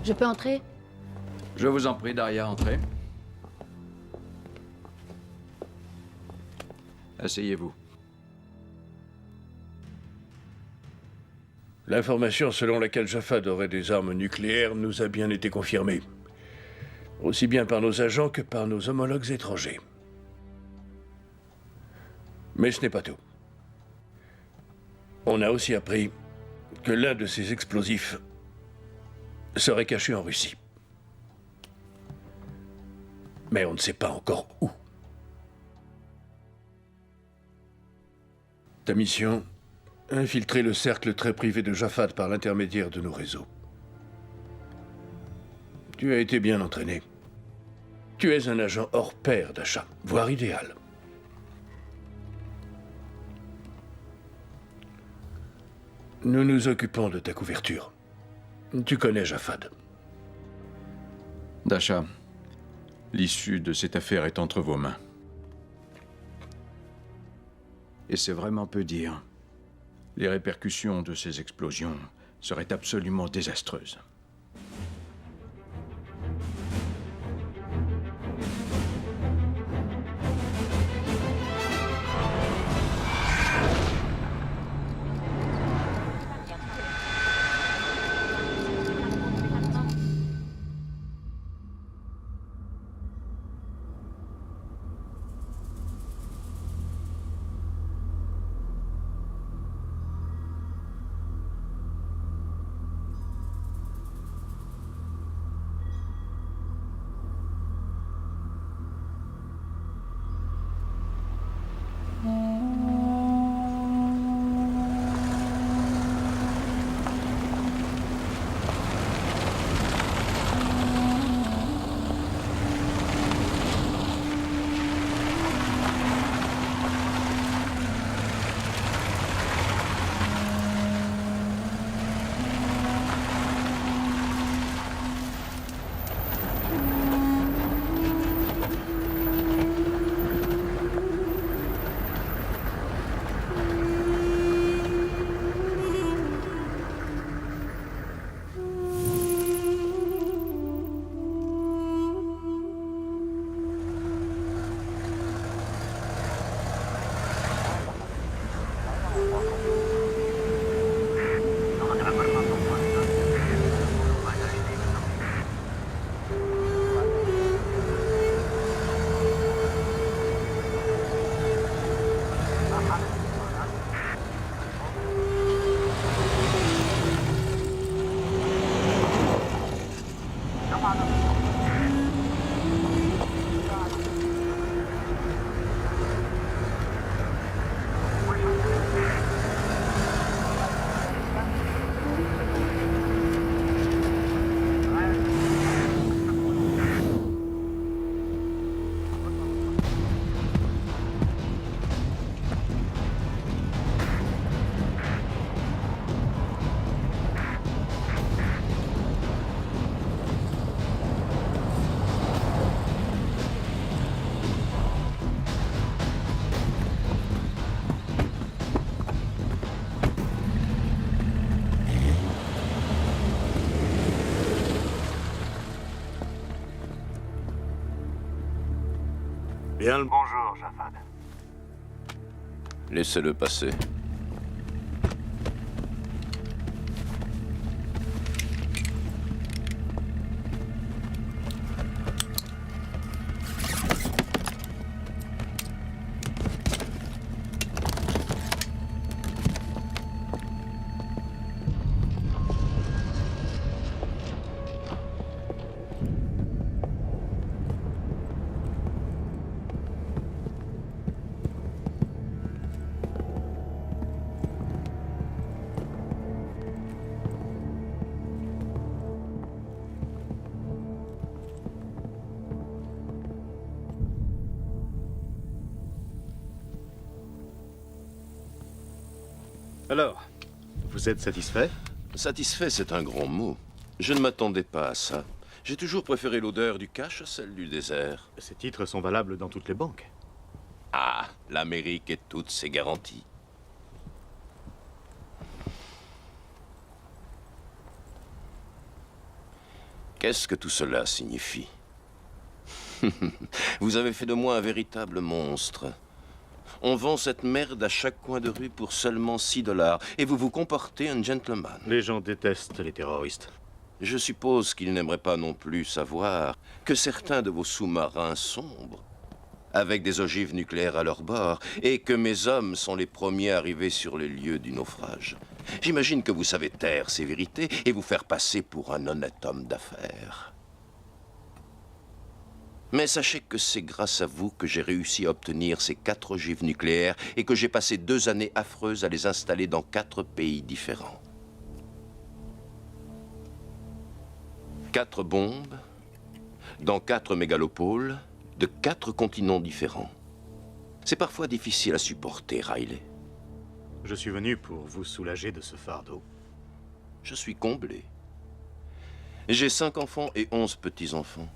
Je peux entrer? Je vous en prie, Daria, entrez. Asseyez-vous. L'information selon laquelle Jafad aurait des armes nucléaires nous a bien été confirmée. Aussi bien par nos agents que par nos homologues étrangers. Mais ce n'est pas tout. On a aussi appris que l'un de ces explosifs serait caché en Russie. Mais on ne sait pas encore où. Ta mission, infiltrer le cercle très privé de Jafad par l'intermédiaire de nos réseaux. Tu as été bien entraîné. Tu es un agent hors pair d'achat, voire idéal. Nous nous occupons de ta couverture. Tu connais Jafad. Dasha, l'issue de cette affaire est entre vos mains. Et c'est vraiment peu dire. Les répercussions de ces explosions seraient absolument désastreuses. Bien le bonjour, Jafad. Laissez-le passer. Alors, vous êtes satisfait? Satisfait, c'est un grand mot. Je ne m'attendais pas à ça. J'ai toujours préféré l'odeur du cash à celle du désert. Ces titres sont valables dans toutes les banques. Ah, l'Amérique et toutes ses garanties. Qu'est-ce que tout cela signifie? Vous avez fait de moi un véritable monstre. On vend cette merde à chaque coin de rue pour seulement 6 $, et vous vous comportez un gentleman. Les gens détestent les terroristes. Je suppose qu'ils n'aimeraient pas non plus savoir que certains de vos sous-marins sombrent, avec des ogives nucléaires à leur bord, et que mes hommes sont les premiers arrivés sur les lieux du naufrage. J'imagine que vous savez taire ces vérités et vous faire passer pour un honnête homme d'affaires. Mais sachez que c'est grâce à vous que j'ai réussi à obtenir ces 4 ogives nucléaires et que j'ai passé 2 années affreuses à les installer dans 4 pays différents. 4 bombes, dans 4 mégalopoles, de 4 continents différents. C'est parfois difficile à supporter, Riley. Je suis venu pour vous soulager de ce fardeau. Je suis comblé. J'ai 5 enfants et 11 petits-enfants.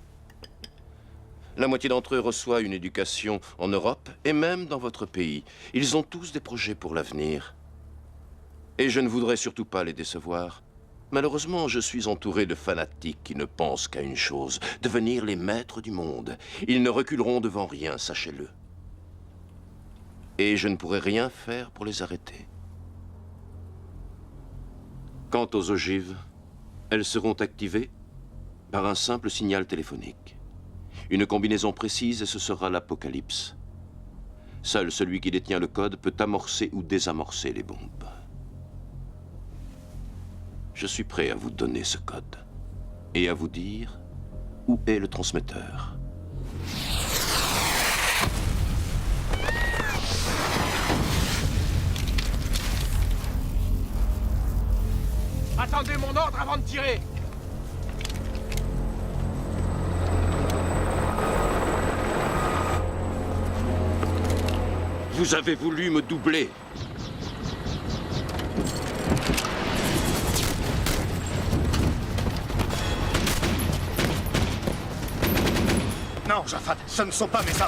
La moitié d'entre eux reçoit une éducation en Europe et même dans votre pays. Ils ont tous des projets pour l'avenir. Et je ne voudrais surtout pas les décevoir. Malheureusement, je suis entouré de fanatiques qui ne pensent qu'à une chose, devenir les maîtres du monde. Ils ne reculeront devant rien, sachez-le. Et je ne pourrai rien faire pour les arrêter. Quant aux ogives, elles seront activées par un simple signal téléphonique. Une combinaison précise et ce sera l'apocalypse. Seul celui qui détient le code peut amorcer ou désamorcer les bombes. Je suis prêt à vous donner ce code et à vous dire où est le transmetteur. Attendez mon ordre avant de tirer! Vous avez voulu me doubler. Non, Jafad, ce ne sont pas mes hommes.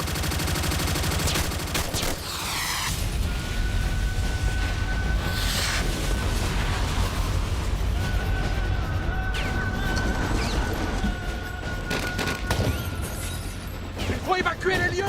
Il faut évacuer les lieux!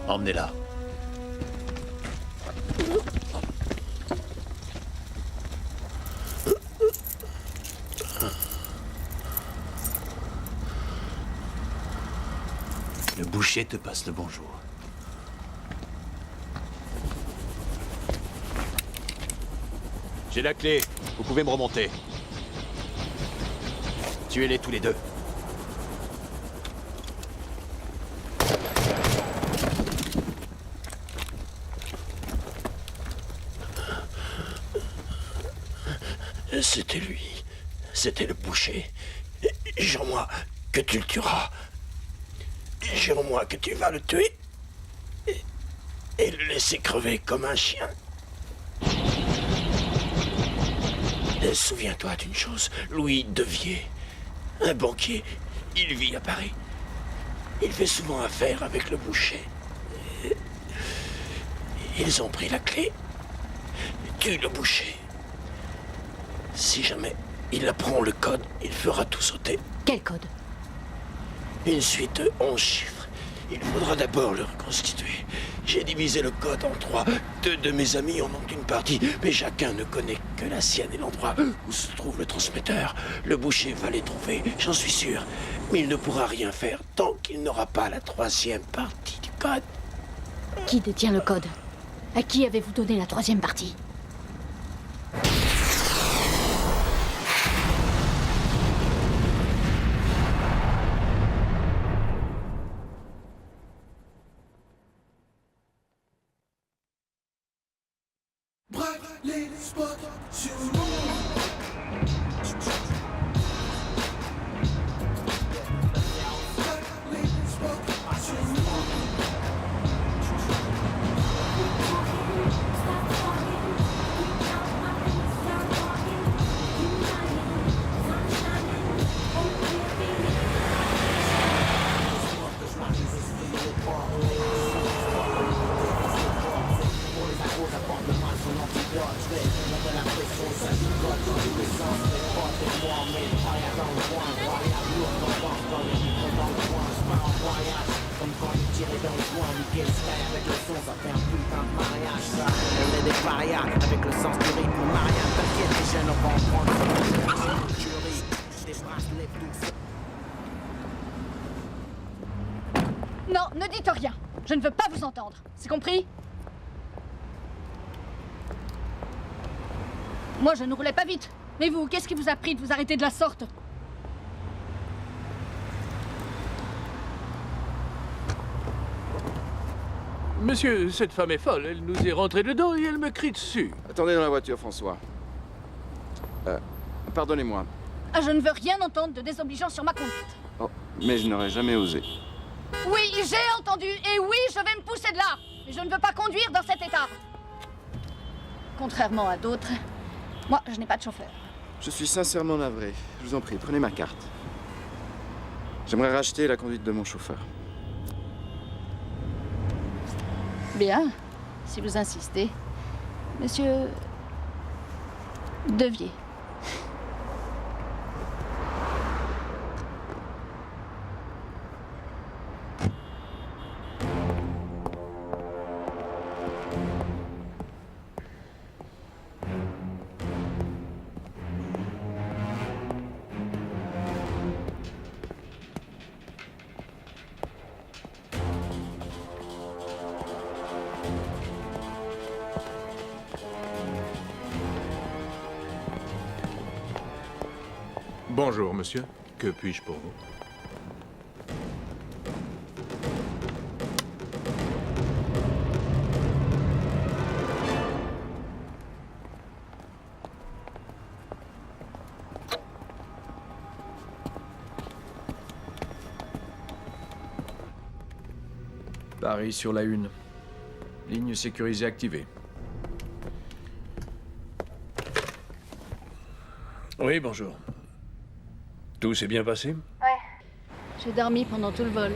Emmenez-la. Le boucher te passe le bonjour. J'ai la clé. Vous pouvez me remonter. Tuez-les tous les deux. C'était lui. C'était le boucher. Jure-moi que tu le tueras. Jure-moi que tu vas le tuer. Et le laisser crever comme un chien. Et souviens-toi d'une chose, Louis Devier, un banquier, il vit à Paris. Il fait souvent affaire avec le boucher. Ils ont pris la clé. Tue le boucher. Si jamais il apprend le code, il fera tout sauter. Quel code? Une suite de 11 chiffres. Il faudra d'abord le reconstituer. J'ai divisé le code en 3. 2 de mes amis en ont une partie, mais chacun ne connaît que la sienne et l'endroit où se trouve le transmetteur. Le boucher va les trouver, j'en suis sûr. Mais il ne pourra rien faire tant qu'il n'aura pas la 3e partie du code. Qui détient le code? À qui avez-vous donné la 3e partie? Non, ne dites rien. Je ne veux pas vous entendre. C'est compris? Moi, je ne roulais pas vite. Mais vous, qu'est-ce qui vous a pris de vous arrêter de la sorte? Monsieur, cette femme est folle. Elle nous est rentrée dedans et elle me crie dessus. Attendez dans la voiture, François. Pardonnez-moi. Ah, je ne veux rien entendre de désobligeant sur ma conduite. Oh, mais je n'aurais jamais osé. Oui, j'ai entendu. Et oui, je vais me pousser de là. Mais je ne veux pas conduire dans cet état. Contrairement à d'autres, moi, je n'ai pas de chauffeur. Je suis sincèrement navré. Je vous en prie, prenez ma carte. J'aimerais racheter la conduite de mon chauffeur. Bien, si vous insistez. Monsieur Devier. Bonjour, monsieur. Que puis-je pour vous? Paris sur la une. Ligne sécurisée activée. Oui, bonjour. Tout s'est bien passé? Ouais. J'ai dormi pendant tout le vol.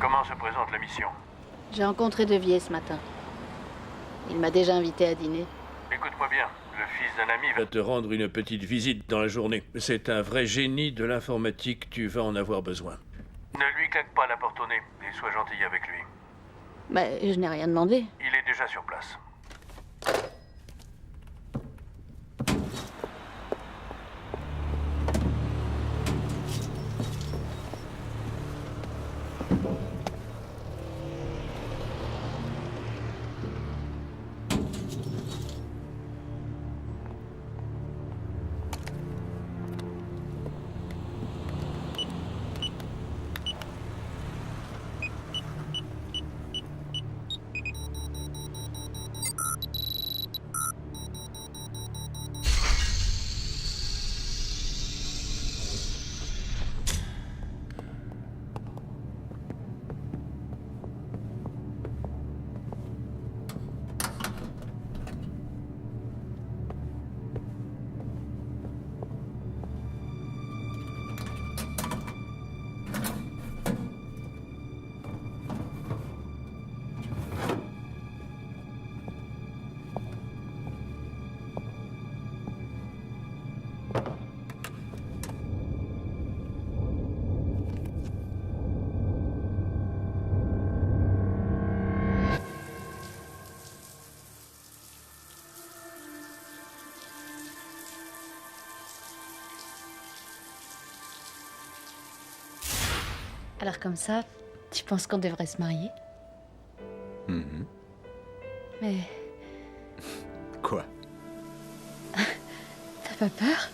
Comment se présente la mission? J'ai rencontré Devier ce matin. Il m'a déjà invité à dîner. Écoute-moi bien, le fils d'un ami va te rendre une petite visite dans la journée. C'est un vrai génie de l'informatique, tu vas en avoir besoin. Ne lui claque pas la porte au nez et sois gentil avec lui. Bah, je n'ai rien demandé. Il est déjà sur place. Alors comme ça, tu penses qu'on devrait se marier? Mais Quoi? t'as pas peur?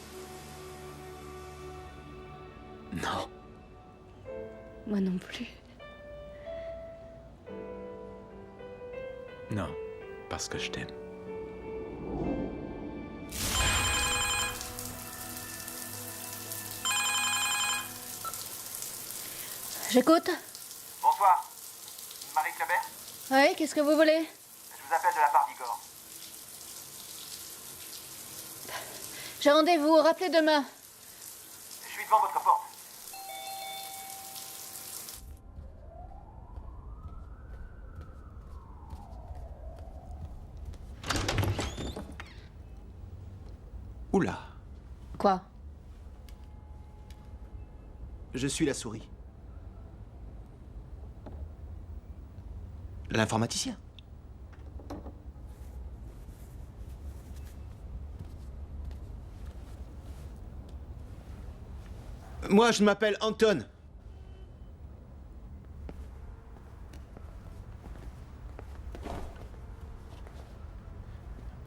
Non. Moi non plus. Non. Parce que je t'aime. J'écoute. Bonsoir. Marie Clabert? Oui, qu'est-ce que vous voulez? Je vous appelle de la part d'Igor. J'ai rendez-vous, rappelez demain. Je suis devant votre porte. Oula, Quoi? je suis la souris. L'informaticien. Moi, je m'appelle Anton.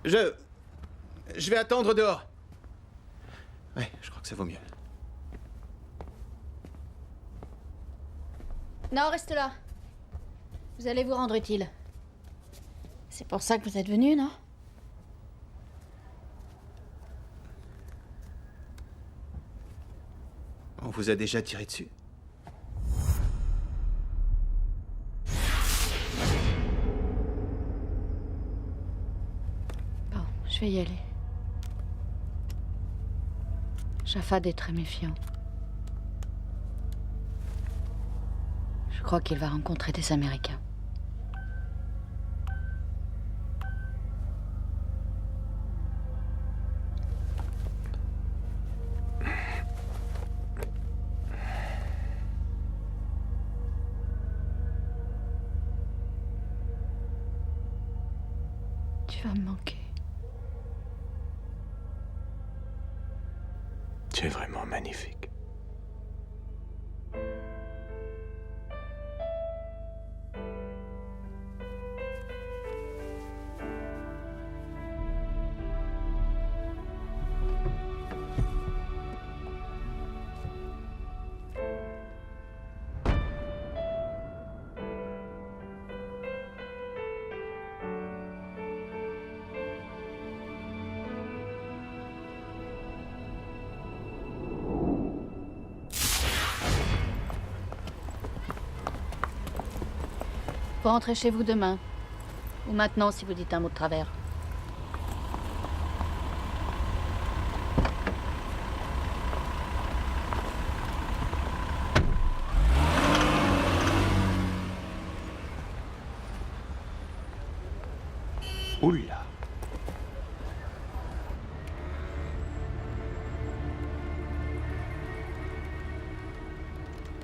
Je vais attendre dehors. Ouais, je crois que ça vaut mieux. Non, reste là. Vous allez vous rendre utile. C'est pour ça que vous êtes venu, non? On vous a déjà tiré dessus. Bon, je vais y aller. Jafad est très méfiant. Je crois qu'il va rencontrer des Américains. Tu vas me manquer. Tu es vraiment magnifique. Vous rentrez chez vous demain. Ou maintenant, si vous dites un mot de travers. Oula.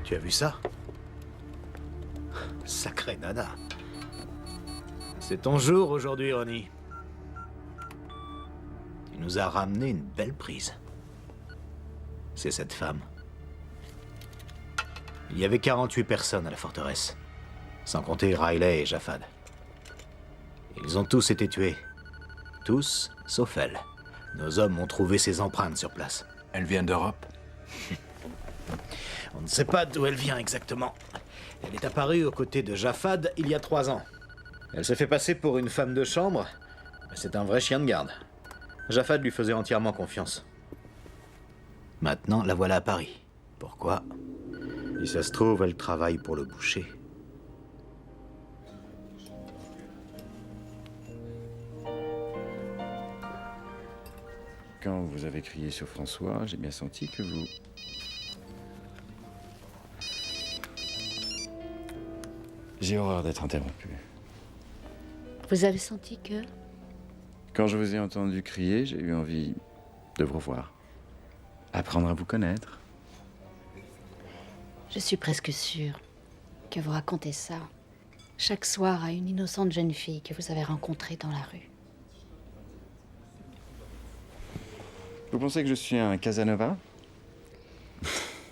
Tu as vu ça? Sacré nana. C'est ton jour aujourd'hui, Ronnie. Tu nous as ramené une belle prise. C'est cette femme. Il y avait 48 personnes à la forteresse, sans compter Riley et Jafad. Ils ont tous été tués. Tous, sauf elle. Nos hommes ont trouvé ses empreintes sur place. Elle vient d'Europe? On ne sait pas d'où elle vient exactement. Elle est apparue aux côtés de Jafad il y a 3 ans. Elle s'est fait passer pour une femme de chambre, mais c'est un vrai chien de garde. Jafad lui faisait entièrement confiance. Maintenant, la voilà à Paris. Pourquoi? Si ça se trouve, elle travaille pour le boucher. Quand vous avez crié sur François, j'ai bien senti que vous... J'ai horreur d'être interrompu. Vous avez senti que... Quand je vous ai entendu crier, j'ai eu envie de vous revoir. Apprendre à vous connaître. Je suis presque sûre que vous racontez ça chaque soir à une innocente jeune fille que vous avez rencontrée dans la rue. Vous pensez que je suis un Casanova?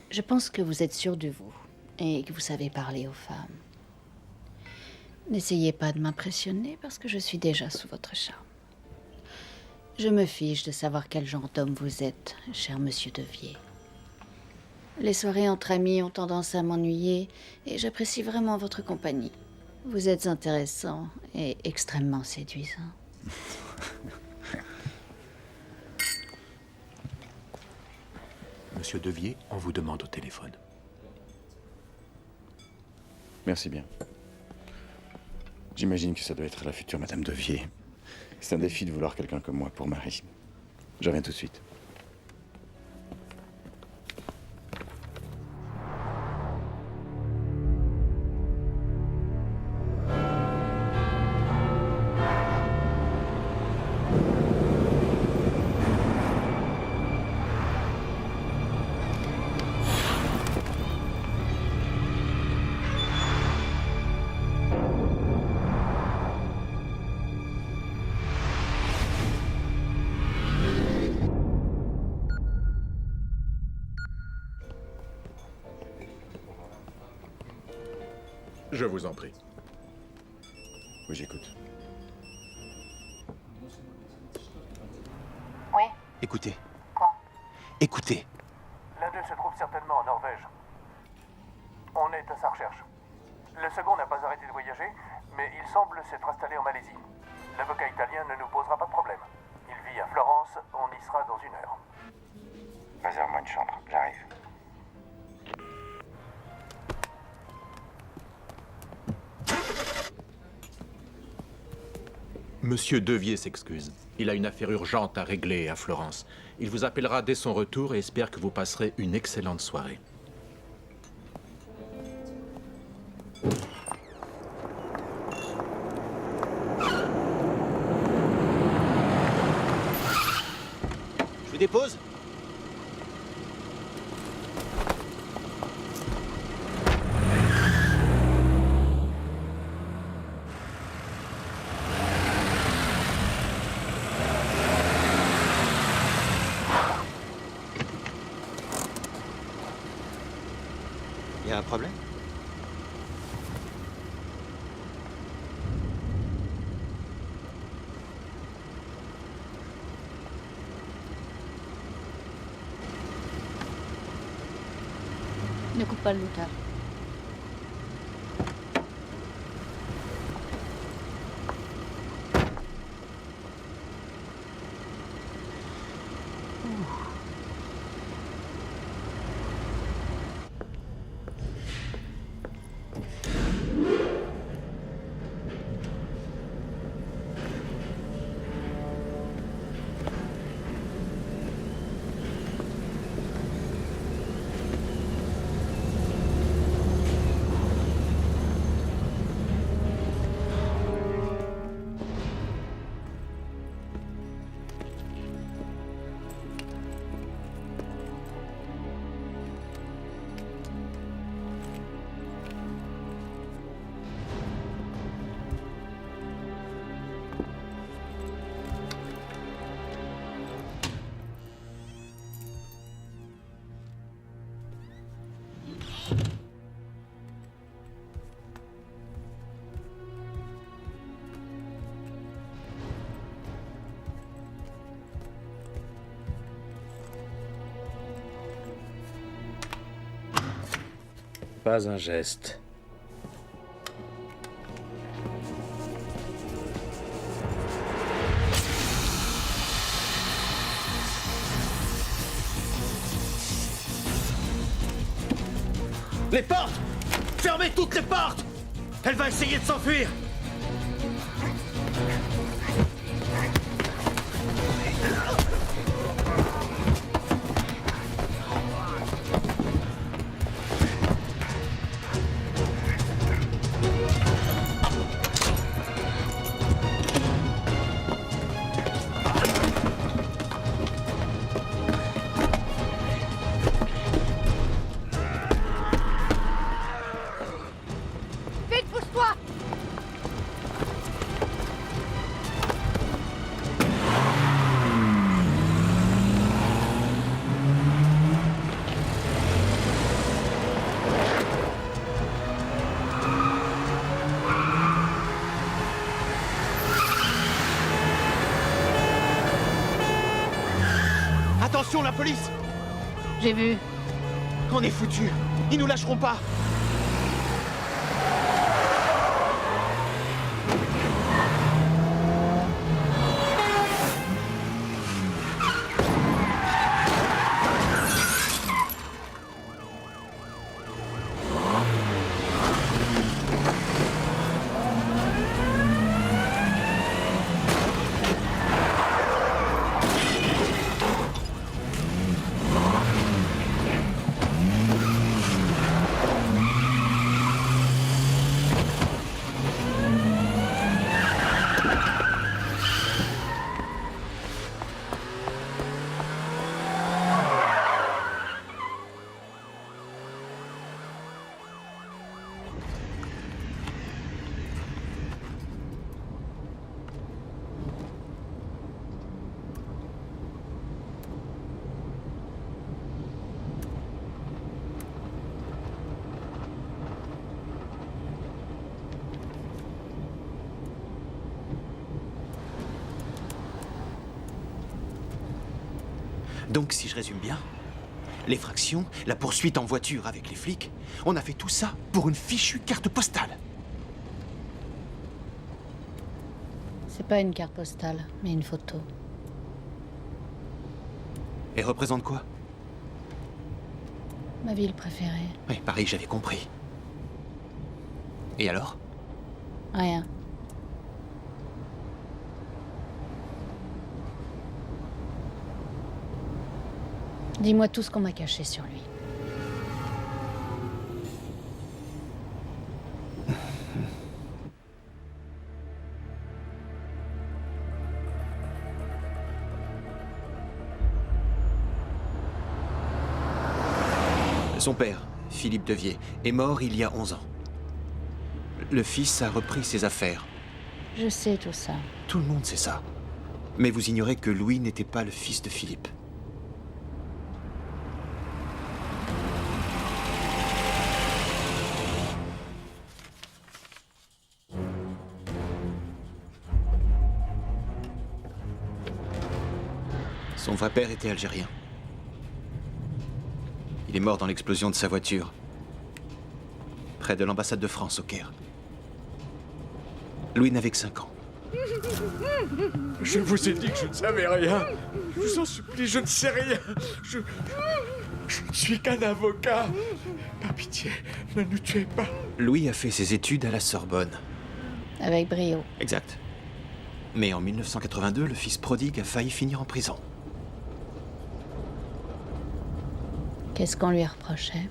Je pense que vous êtes sûr de vous et que vous savez parler aux femmes. N'essayez pas de m'impressionner parce que je suis déjà sous votre charme. Je me fiche de savoir quel genre d'homme vous êtes, cher monsieur Devier. Les soirées entre amis ont tendance à m'ennuyer et j'apprécie vraiment votre compagnie. Vous êtes intéressant et extrêmement séduisant. Monsieur Devier, on vous demande au téléphone. Merci bien. J'imagine que ça doit être la future Madame Devier. C'est un défi de vouloir quelqu'un comme moi pour mari. Je reviens tout de suite. Je vous en prie. Oui, j'écoute. Oui. Écoutez. Quoi? Écoutez. L'un d'eux se trouve certainement en Norvège. On est à sa recherche. Le second n'a pas arrêté de voyager, mais il semble s'être installé en Malaisie. L'avocat italien ne nous posera pas de problème. Il vit à Florence, on y sera dans 1 heure. Réserve-moi une chambre, j'arrive. Monsieur Devier s'excuse. Il a une affaire urgente à régler à Florence. Il vous appellera dès son retour et espère que vous passerez une excellente soirée. Je vous dépose? Il y a un problème? Ne coupe pas le moteur. Pas un geste. Les portes! Fermez toutes les portes! Elle va essayer de s'enfuir! Vite, pousse-toi! Attention, la police! J'ai vu. On est foutus! Ils nous lâcheront pas! Donc, si je résume bien, l'effraction, la poursuite en voiture avec les flics, on a fait tout ça pour une fichue carte postale. C'est pas une carte postale, mais une photo. Et représente quoi? Ma ville préférée. Oui, pareil, j'avais compris. Et alors? Rien. Dis-moi tout ce qu'on m'a caché sur lui. Son père, Philippe Devier, est mort il y a 11 ans. Le fils a repris ses affaires. Je sais tout ça. Tout le monde sait ça. Mais vous ignorez que Louis n'était pas le fils de Philippe. Son vrai père était algérien. Il est mort dans l'explosion de sa voiture, près de l'ambassade de France au Caire. Louis n'avait que 5 ans. Je vous ai dit que je ne savais rien. Je vous en supplie, je ne sais rien. Je ne suis qu'un avocat. Par pitié, ne nous tuez pas. Louis a fait ses études à la Sorbonne. Avec brio. Exact. Mais en 1982, le fils prodigue a failli finir en prison. Qu'est-ce qu'on lui reprochait?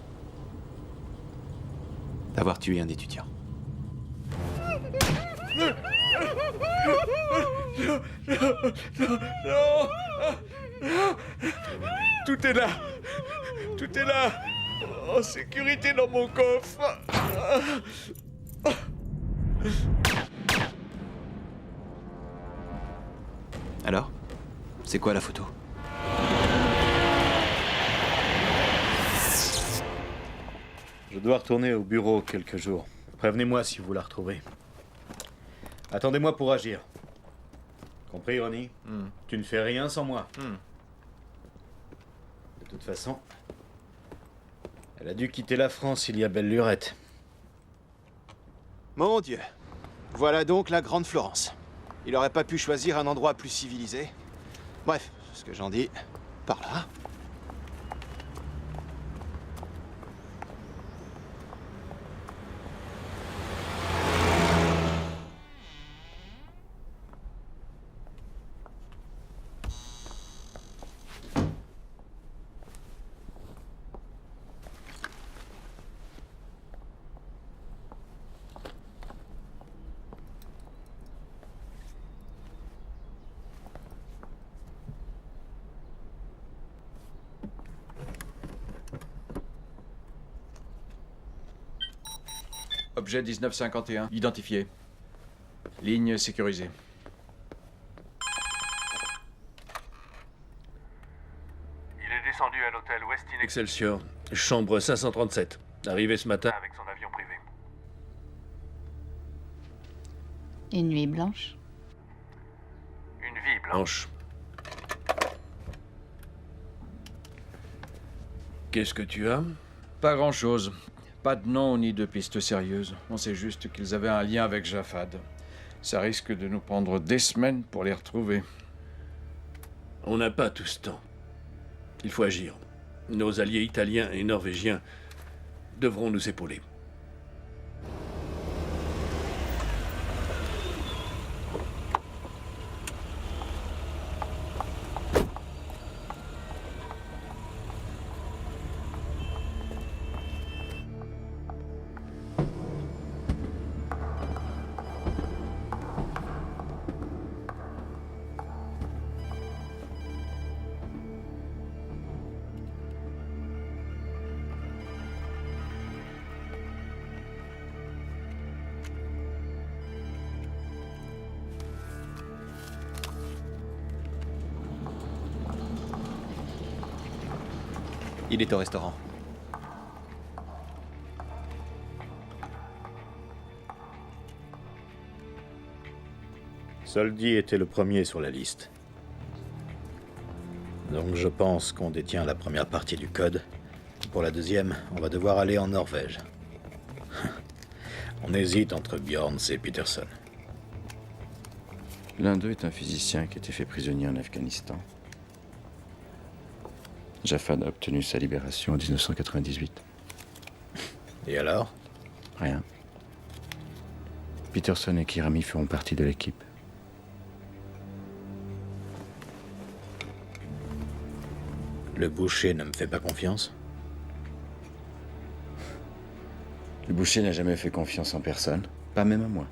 D'avoir tué un étudiant. Non, non, non, non. Tout est là. Tout est là. En sécurité dans mon coffre. Alors? C'est quoi la photo? Je dois retourner au bureau quelques jours. Prévenez-moi si vous la retrouvez. Attendez-moi pour agir. Compris, Ronnie? Tu ne fais rien sans moi. De toute façon, Elle a dû quitter la France il y a belle lurette. Mon Dieu. Voilà donc la Grande Florence. Il aurait pas pu choisir un endroit plus civilisé. Bref, ce que j'en dis, par là. Objet 1951, identifié. Ligne sécurisée. Il est descendu à l'hôtel Westin Excelsior, chambre 537. Arrivé ce matin. avec son avion privé. Une nuit blanche. Une vie blanche. Qu'est-ce que tu as? Pas grand-chose. Pas de nom ni de piste sérieuse. On sait juste qu'ils avaient un lien avec Jafad. Ça risque de nous prendre des semaines pour les retrouver. On n'a pas tout ce temps. Il faut agir. Nos alliés italiens et norvégiens devront nous épauler. Il est au restaurant. Soldi était le premier sur la liste. Donc je pense qu'on détient la première partie du code. Pour la deuxième, on va devoir aller en Norvège. On hésite entre Bjorns et Peterson. L'un d'eux est un physicien qui a été fait prisonnier en Afghanistan. Jafad a obtenu sa libération en 1998. Et alors? Rien. Peterson et Kirami feront partie de l'équipe. Le boucher ne me fait pas confiance? Le boucher n'a jamais fait confiance en personne, pas même à moi.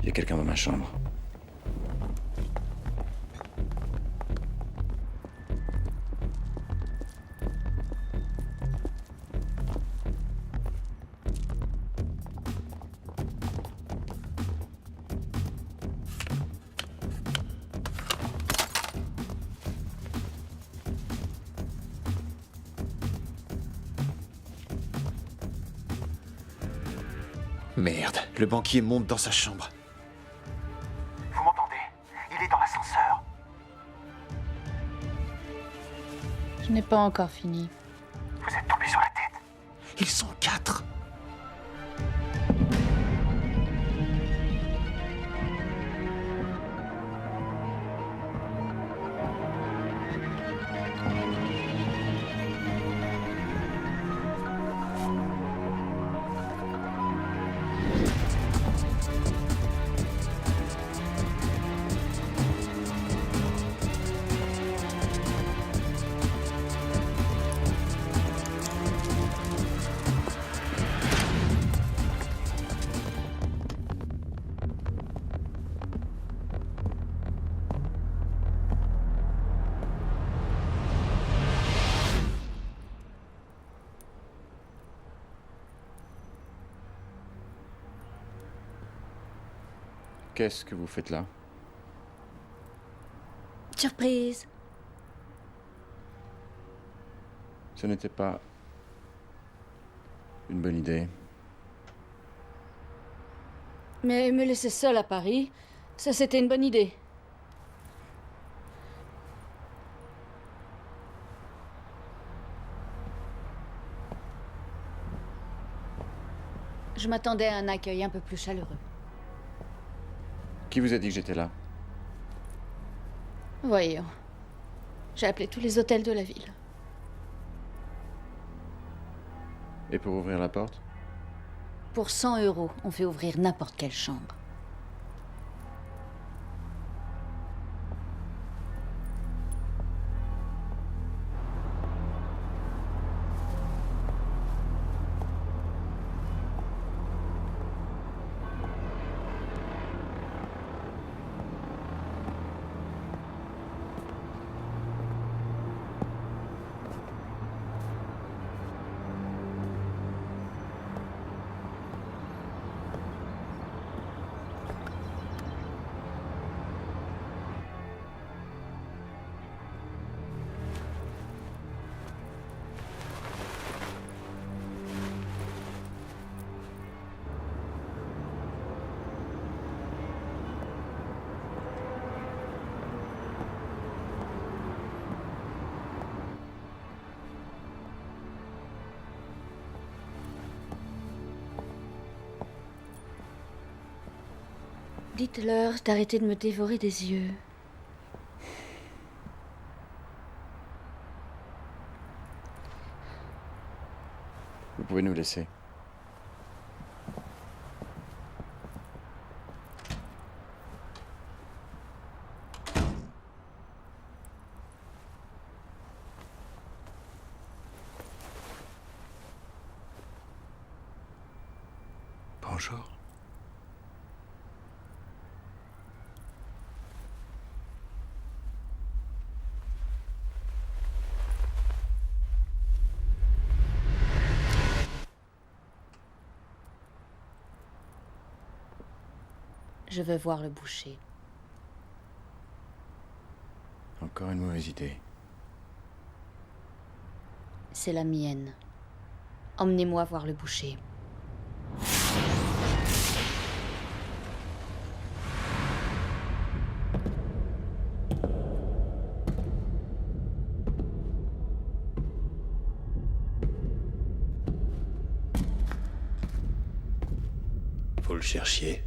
Il y a quelqu'un dans ma chambre. Merde, le banquier monte dans sa chambre. Vous m'entendez? Il est dans l'ascenseur. Je n'ai pas encore fini. Vous êtes tombé sur la tête. Ils sont 4. Qu'est-ce que vous faites là? Surprise. Ce n'était pas une bonne idée. Mais me laisser seule à Paris, ça c'était une bonne idée. Je m'attendais à un accueil un peu plus chaleureux. Qui vous a dit que j'étais là? Voyons. J'ai appelé tous les hôtels de la ville. Et pour ouvrir la porte? Pour 100 €, on fait ouvrir n'importe quelle chambre. Dites-leur d'arrêter de me dévorer des yeux. Vous pouvez nous laisser. Bonjour. Je veux voir le boucher. Encore une mauvaise idée. C'est la mienne. Emmenez-moi voir le boucher. Vous le cherchiez?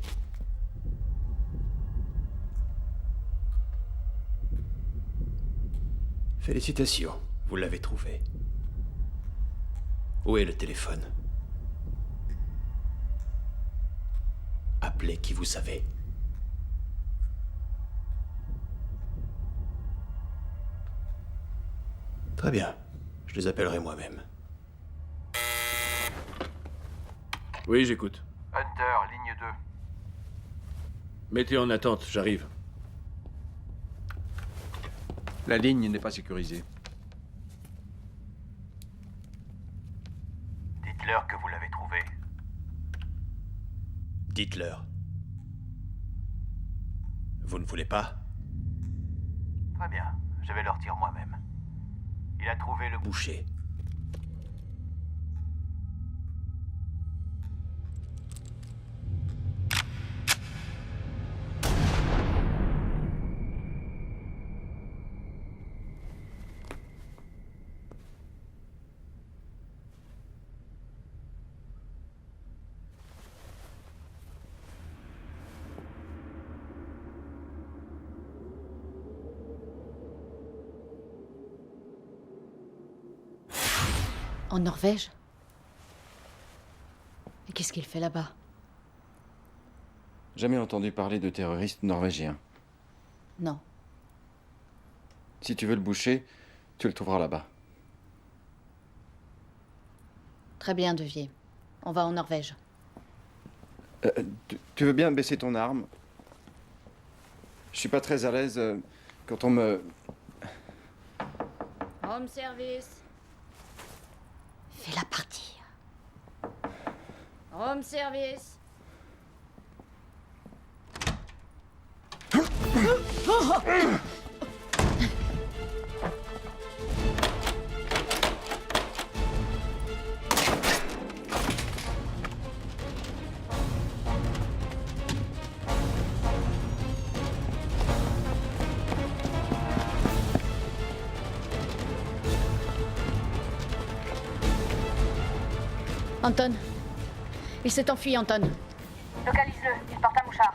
Félicitations, vous l'avez trouvé. Où est le téléphone? Appelez qui vous savez. Très bien, je les appellerai moi-même. Oui, j'écoute. Hunter, ligne 2. Mettez en attente, j'arrive. La ligne n'est pas sécurisée. Dites-leur que vous l'avez trouvé. Dites-leur. Vous ne voulez pas? Très bien, je vais leur dire moi-même. Il a trouvé le Boucher. En Norvège? Et qu'est-ce qu'il fait là-bas? Jamais entendu parler de terroristes norvégiens. Non. Si tu veux le boucher, tu le trouveras là-bas. Très bien, Devier. On va en Norvège. Tu veux bien baisser ton arme? Je suis pas très à l'aise quand on me... Home service. Fais-la partir. Home service. Anton. Il s'est enfui, Anton. Localise-le, il porte un mouchard.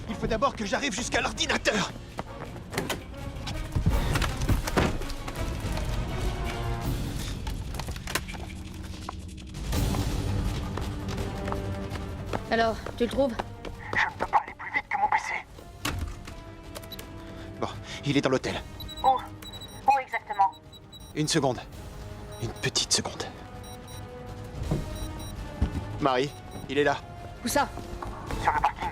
Il faut d'abord que j'arrive jusqu'à l'ordinateur. Alors, tu le trouves? Je ne peux pas aller plus vite que mon PC. Bon, il est dans l'hôtel. Où exactement? Une seconde. Une petite seconde. Marie, il est là. Où ça? Sur le parking.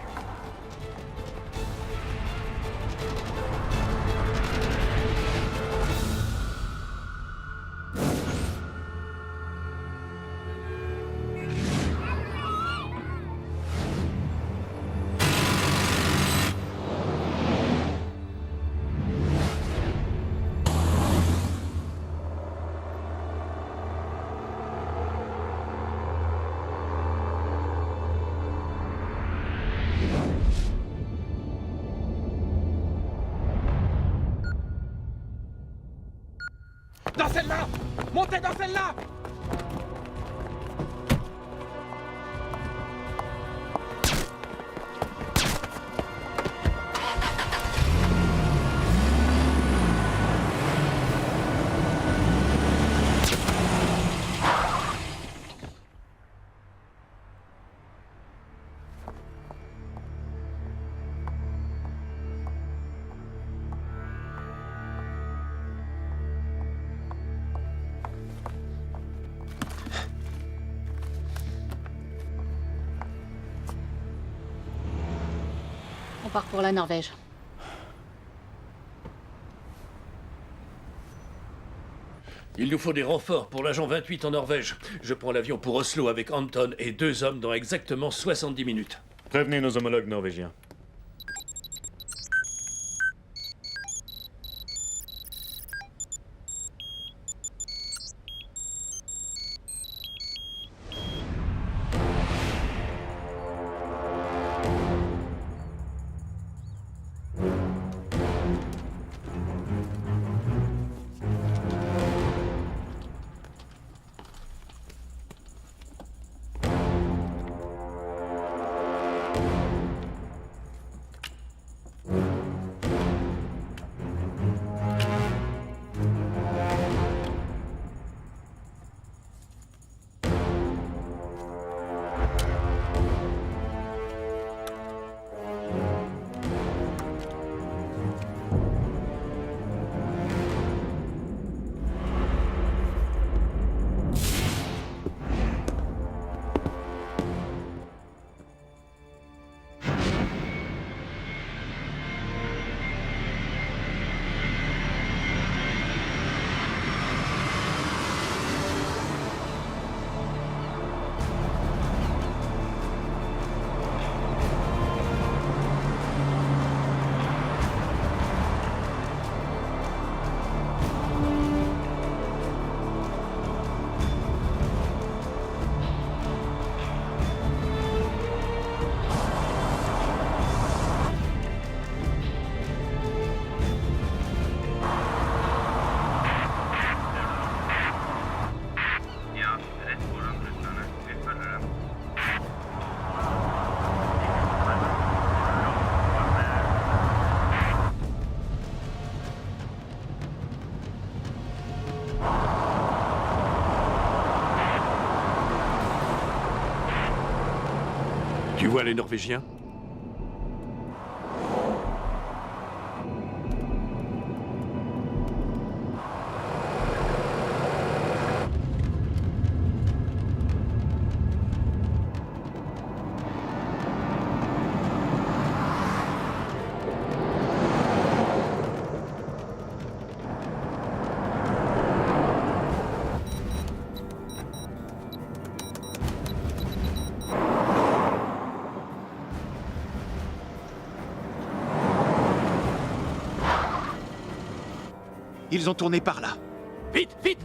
Dans celle-là! Montez dans celle-là! On part pour la Norvège. Il nous faut des renforts pour l'agent 28 en Norvège. Je prends l'avion pour Oslo avec Anton et 2 hommes dans exactement 70 minutes. Prévenez nos homologues norvégiens. Tu vois les Norvégiens? Ils ont tourné par là. Vite, vite!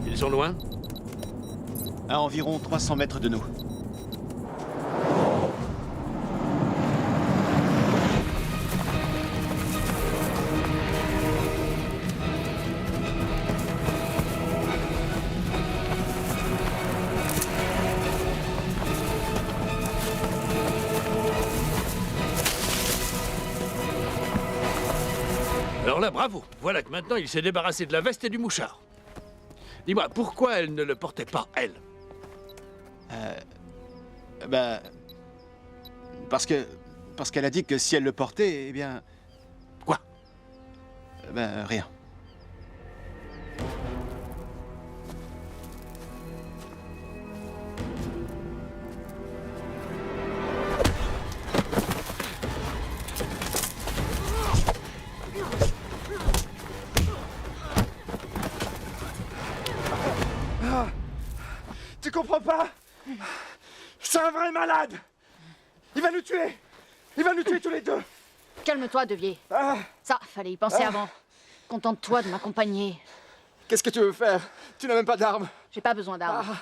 Ils sont loin? À environ 300 mètres de nous. Alors là, bravo. Voilà que maintenant, il s'est débarrassé de la veste et du mouchard. Dis-moi, pourquoi elle ne le portait pas, elle? Parce qu'elle a dit que si elle le portait, eh bien... Quoi? Rien. Tu comprends pas? C'est un vrai malade! Il va nous tuer! Il va nous tuer tous les deux! Calme-toi, Devier. Ça, fallait y penser avant. Contente-toi de m'accompagner. Qu'est-ce que tu veux faire? Tu n'as même pas d'armes. J'ai pas besoin d'armes.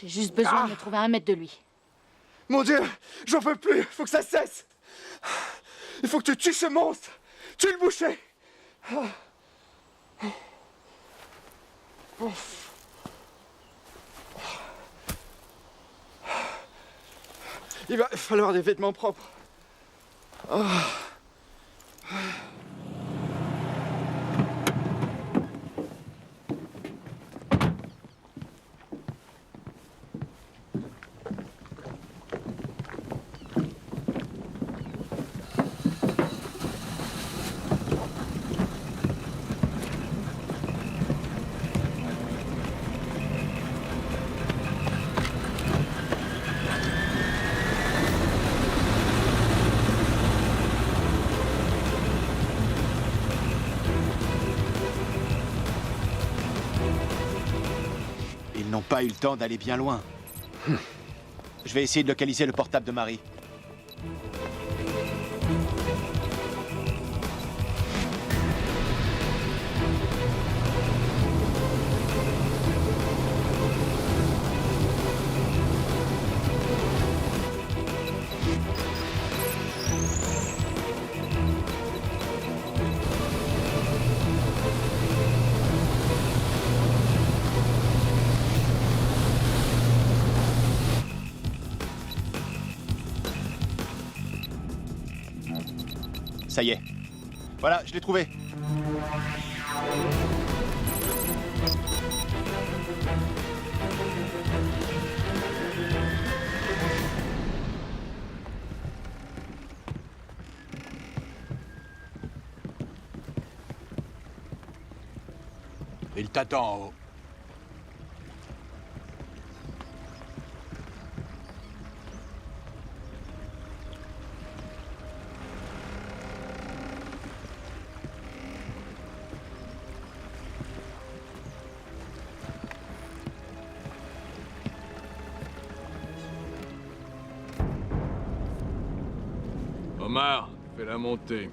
J'ai juste besoin de me trouver à 1 mètre de lui. Mon Dieu! J'en peux plus! Faut que ça cesse! Il faut que tu tues ce monstre! Tue le boucher! Il va falloir des vêtements propres. Ils n'ont pas eu le temps d'aller bien loin. Je vais essayer de localiser le portable de Marie. Ça y est. Voilà, je l'ai trouvé. Il t'attend en haut. Omar, fais-la monter.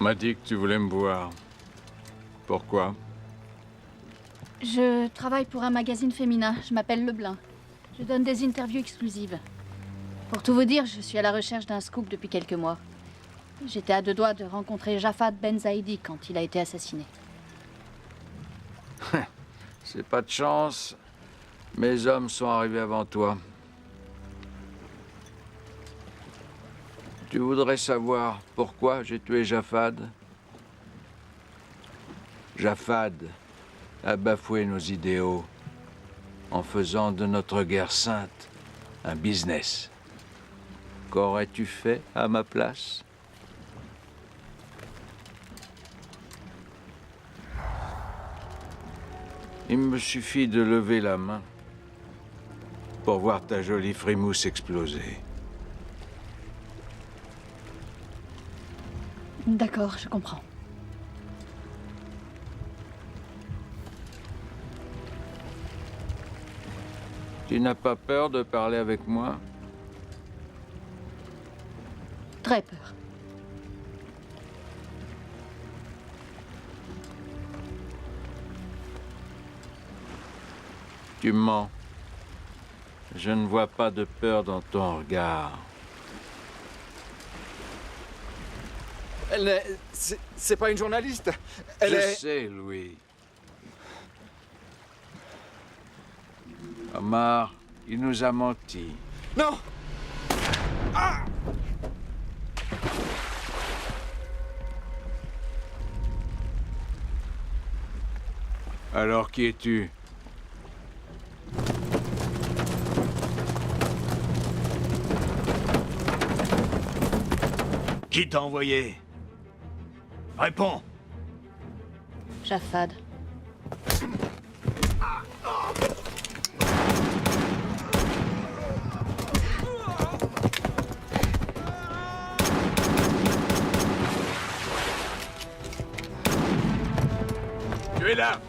On m'a dit que tu voulais me voir. Pourquoi? Je travaille pour un magazine féminin. Je m'appelle Leblin. Je donne des interviews exclusives. Pour tout vous dire, je suis à la recherche d'un scoop depuis quelques mois. J'étais à 2 doigts de rencontrer Jafad Ben Zaidi quand il a été assassiné. C'est pas de chance, Mes hommes sont arrivés avant toi. Tu voudrais savoir pourquoi j'ai tué Jafad? Jafad a bafoué nos idéaux en faisant de notre guerre sainte un business. Qu'aurais-tu fait à ma place? Il me suffit de lever la main pour voir ta jolie frimousse exploser. D'accord, je comprends. Tu n'as pas peur de parler avec moi? Très peur. Tu mens. Je ne vois pas de peur dans ton regard. C'est pas une journaliste. Je sais, Louis. Omar, il nous a menti. Non! Ah! Alors qui es-tu? Qui t'a envoyé? Réponds. Jafad. Tu es là!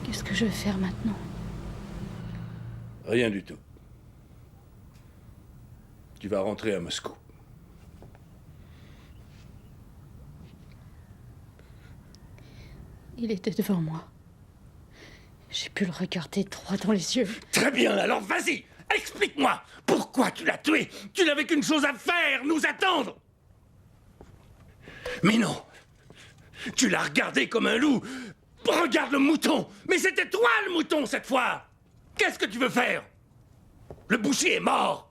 Qu'est-ce que je vais faire maintenant? Rien du tout. Tu vas rentrer à Moscou. Il était devant moi. J'ai pu le regarder droit dans les yeux. Très bien, alors vas-y! Explique-moi! Pourquoi tu l'as tué? Tu n'avais qu'une chose à faire, nous attendre! Mais non! Tu l'as regardé comme un loup! Regarde le mouton! Mais c'était toi le mouton cette fois! Qu'est-ce que tu veux faire? Le boucher est mort!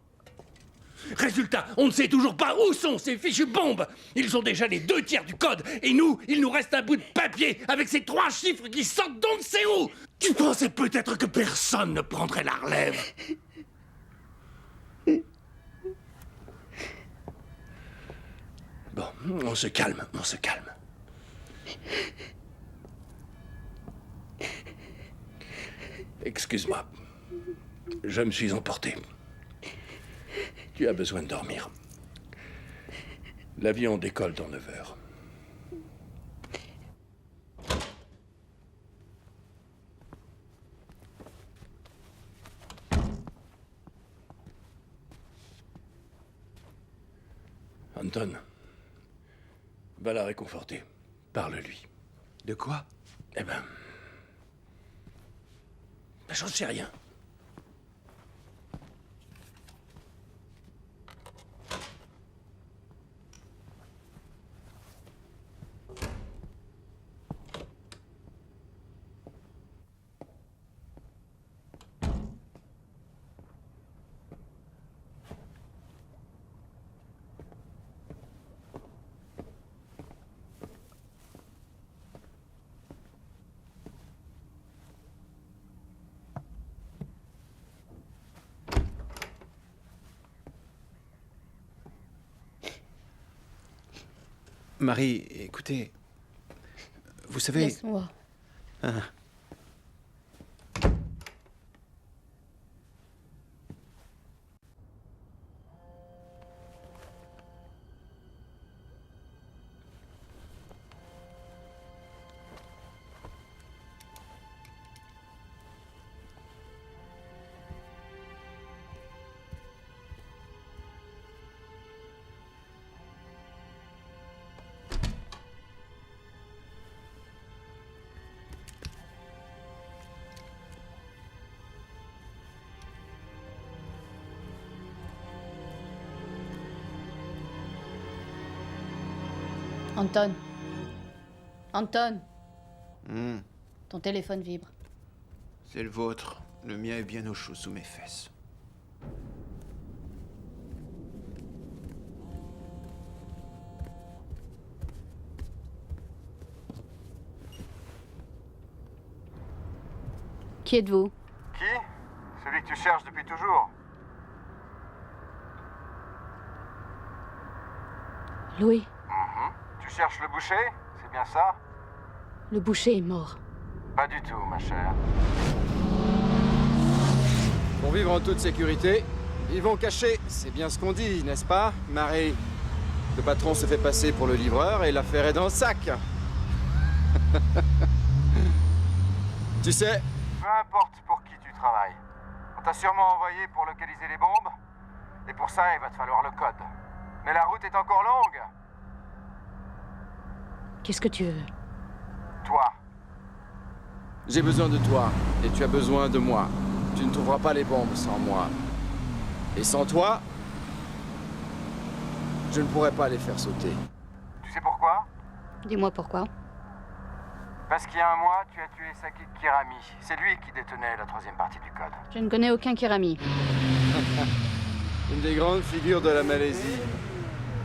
Résultat, on ne sait toujours pas où sont ces fichues bombes! Ils ont déjà les 2 tiers du code, et nous, il nous reste un bout de papier avec ces 3 chiffres qui sortent d'on ne sait où! Tu pensais peut-être que personne ne prendrait la relève? Bon, on se calme, on se calme. Excuse-moi. Je me suis emporté. Tu as besoin de dormir. L'avion décolle dans 9 heures. Anton, va la réconforter. Parle-lui. De quoi? Eh ben... j'en sais rien. Marie, écoutez... Vous savez... Laisse-moi. Ah. Anton. Anton, Hmm, ton téléphone vibre. c'est le vôtre. Le mien est bien au chaud sous mes fesses. Qui êtes-vous? Qui? Celui que tu cherches depuis toujours. Louis, Tu cherches le boucher? C'est bien ça? le boucher est mort. Pas du tout, ma chère. Pour vivre en toute sécurité, vivons cachés. C'est bien ce qu'on dit, n'est-ce pas, Marie? Le patron se fait passer pour le livreur et l'affaire est dans le sac. Tu sais, Peu importe pour qui tu travailles. On t'a sûrement envoyé pour localiser les bombes. Et pour ça, il va te falloir le code. Mais la route est encore longue. Qu'est-ce que tu veux? Toi. j'ai besoin de toi et tu as besoin de moi. Tu ne trouveras pas les bombes sans moi. Et sans toi, je ne pourrais pas les faire sauter. Tu sais pourquoi? Dis-moi pourquoi. Parce qu'il y a un mois, tu as tué Saki Kirami. C'est lui qui détenait la troisième partie du code. Je ne connais aucun Kirami. Une des grandes figures de la Malaisie.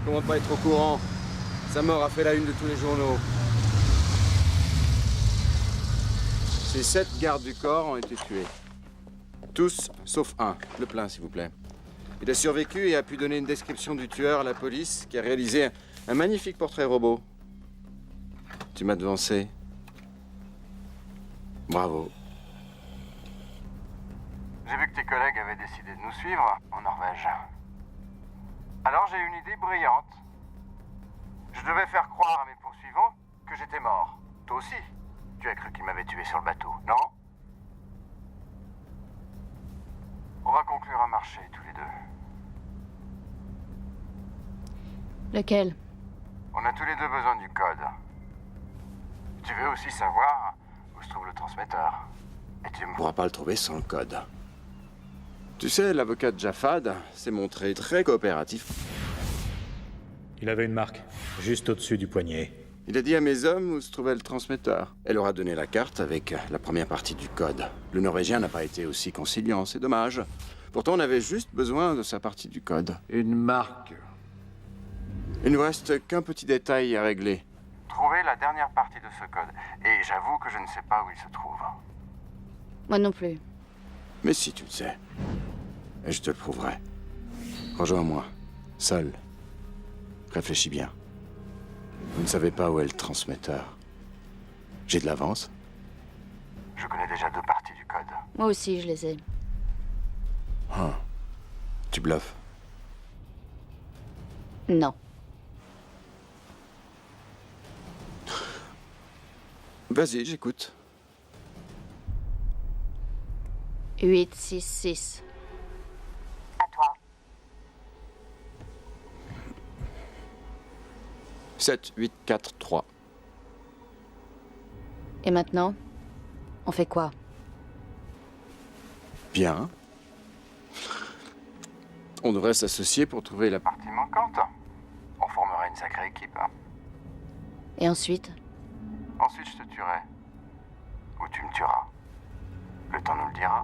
Comment pas être au courant? Sa mort a fait la une de tous les journaux. Ces 7 gardes du corps ont été tués. Tous, sauf un. Le plein, s'il vous plaît. Il a survécu et a pu donner une description du tueur à la police, qui a réalisé un magnifique portrait robot. Tu m'as devancé. Bravo. J'ai vu que tes collègues avaient décidé de nous suivre en Norvège. Alors j'ai une idée brillante. Je devais faire croire à mes poursuivants que j'étais mort. Toi aussi. Tu as cru qu'ils m'avaient tué sur le bateau, non? On va conclure un marché tous les deux. Lequel? On a tous les deux besoin du code. Tu veux aussi savoir où se trouve le transmetteur. Et tu On ne pourra pas le trouver sans le code. Tu sais, l'avocat de Jafad s'est montré très coopératif. Il avait une marque, juste au-dessus du poignet. Il a dit à mes hommes où se trouvait le transmetteur. Elle leur a donné la carte avec la première partie du code. Le Norvégien n'a pas été aussi conciliant, c'est dommage. Pourtant, on avait juste besoin de sa partie du code. Une marque. Il ne nous reste qu'un petit détail à régler. trouver la dernière partie de ce code. Et j'avoue que je ne sais pas où il se trouve. Moi non plus. Mais si tu le sais. Et je te le prouverai. Rejoins-moi. Seul. Réfléchis bien. Vous ne savez pas où est le transmetteur. J'ai de l'avance. Je connais déjà 2 parties du code. Moi aussi, je les ai. Ah. Tu bluffes. Non. Vas-y, j'écoute. 866. À toi. 7, 8, 4, 3. Et maintenant, on fait quoi? Bien. On devrait s'associer pour trouver la Partie manquante. On formera une sacrée équipe. Et ensuite? Ensuite, je te tuerai. Ou tu me tueras. Le temps nous le dira.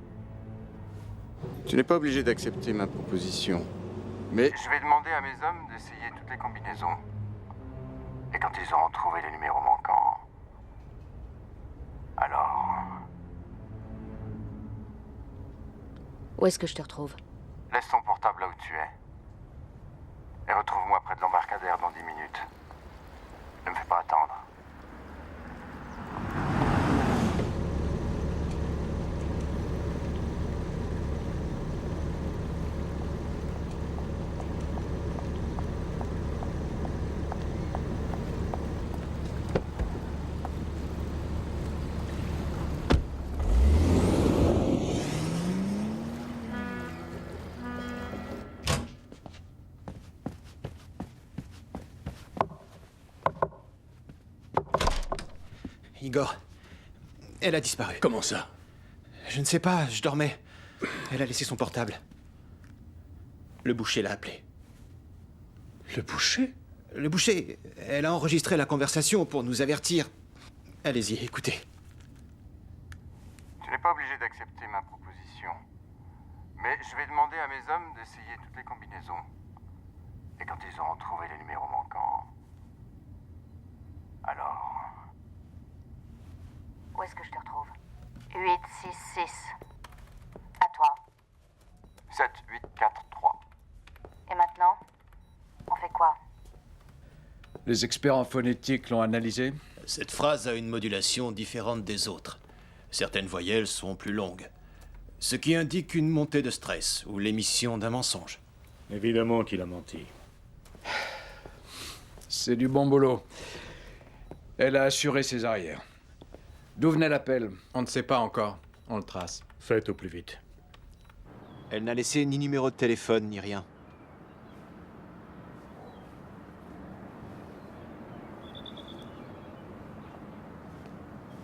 Tu n'es pas obligé d'accepter ma proposition. Mais Je vais demander à mes hommes d'essayer toutes les combinaisons. Et quand ils auront trouvé les numéros manquants... Alors... Où est-ce que je te retrouve? Laisse ton portable là où tu es. Et retrouve-moi près de l'embarcadère dans 10 minutes. Ne me fais pas attendre. Igor, elle a disparu. Comment ça? Je ne sais pas, je dormais. Elle a laissé son portable. Le boucher l'a appelé. Le boucher? Le boucher, elle a enregistré la conversation pour nous avertir. Allez-y, écoutez. Tu n'es pas obligé d'accepter ma proposition. Mais je vais demander à mes hommes d'essayer toutes les combinaisons. Et quand ils auront trouvé les numéros manquants... alors... Où est-ce que je te retrouve? 866. À toi. 7, 8, 4, 3. Et maintenant? On fait quoi? Les experts en phonétique l'ont analysé? Cette phrase a une modulation différente des autres. Certaines voyelles sont plus longues. Ce qui indique une montée de stress ou l'émission d'un mensonge. Évidemment qu'il a menti. C'est du bon boulot. Elle a assuré ses arrières. D'où venait l'appel? On ne sait pas encore. On le trace. Faites au plus vite. Elle n'a laissé ni numéro de téléphone, ni rien.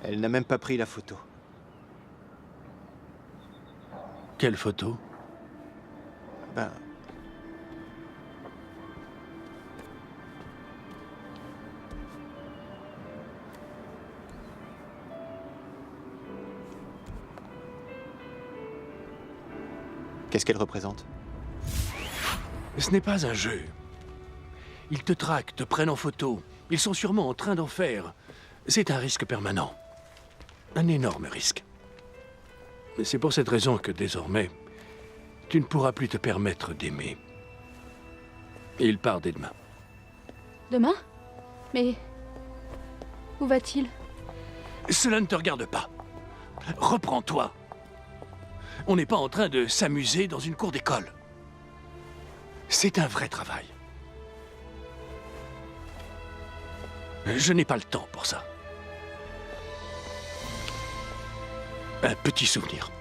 Elle n'a même pas pris la photo. Quelle photo? Ben... Qu'est-ce qu'elle représente? Ce n'est pas un jeu. Ils te traquent, te prennent en photo. Ils sont sûrement en train d'en faire. C'est un risque permanent. Un énorme risque. Mais c'est pour cette raison que désormais, tu ne pourras plus te permettre d'aimer. Et il part dès demain. Demain? Mais... où va-t-il? Cela ne te regarde pas. Reprends-toi. On n'est pas en train de s'amuser dans une cour d'école. C'est un vrai travail. Je n'ai pas le temps pour ça. Un petit souvenir.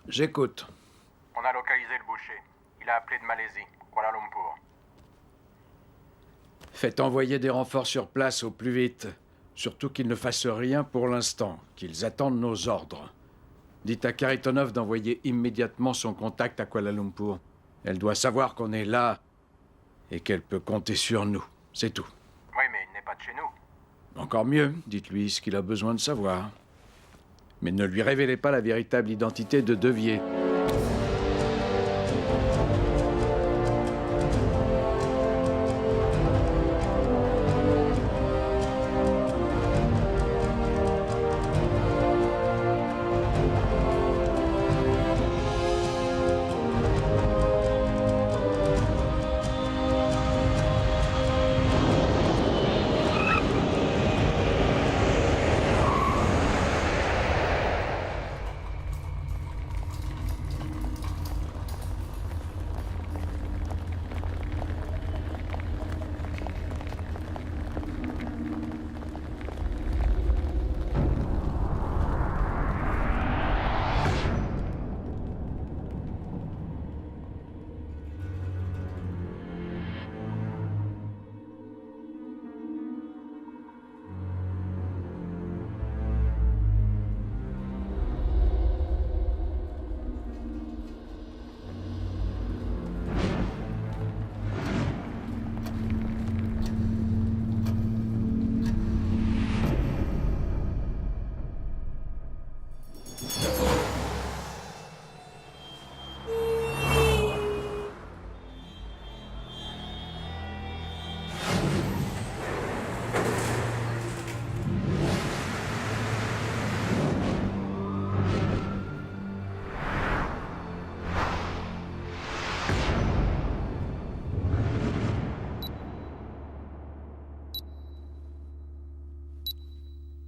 J'écoute. On a localisé le boucher. Il a appelé de Malaisie, Kuala Lumpur. Faites envoyer des renforts sur place au plus vite. Surtout qu'ils ne fassent rien pour l'instant, qu'ils attendent nos ordres. Dites à Kharitonov d'envoyer immédiatement son contact à Kuala Lumpur. Elle doit savoir qu'on est là et qu'elle peut compter sur nous. C'est tout. Oui, mais il n'est pas de chez nous. Encore mieux, dites-lui ce qu'il a besoin de savoir. Mais ne lui révélez pas la véritable identité de Devier.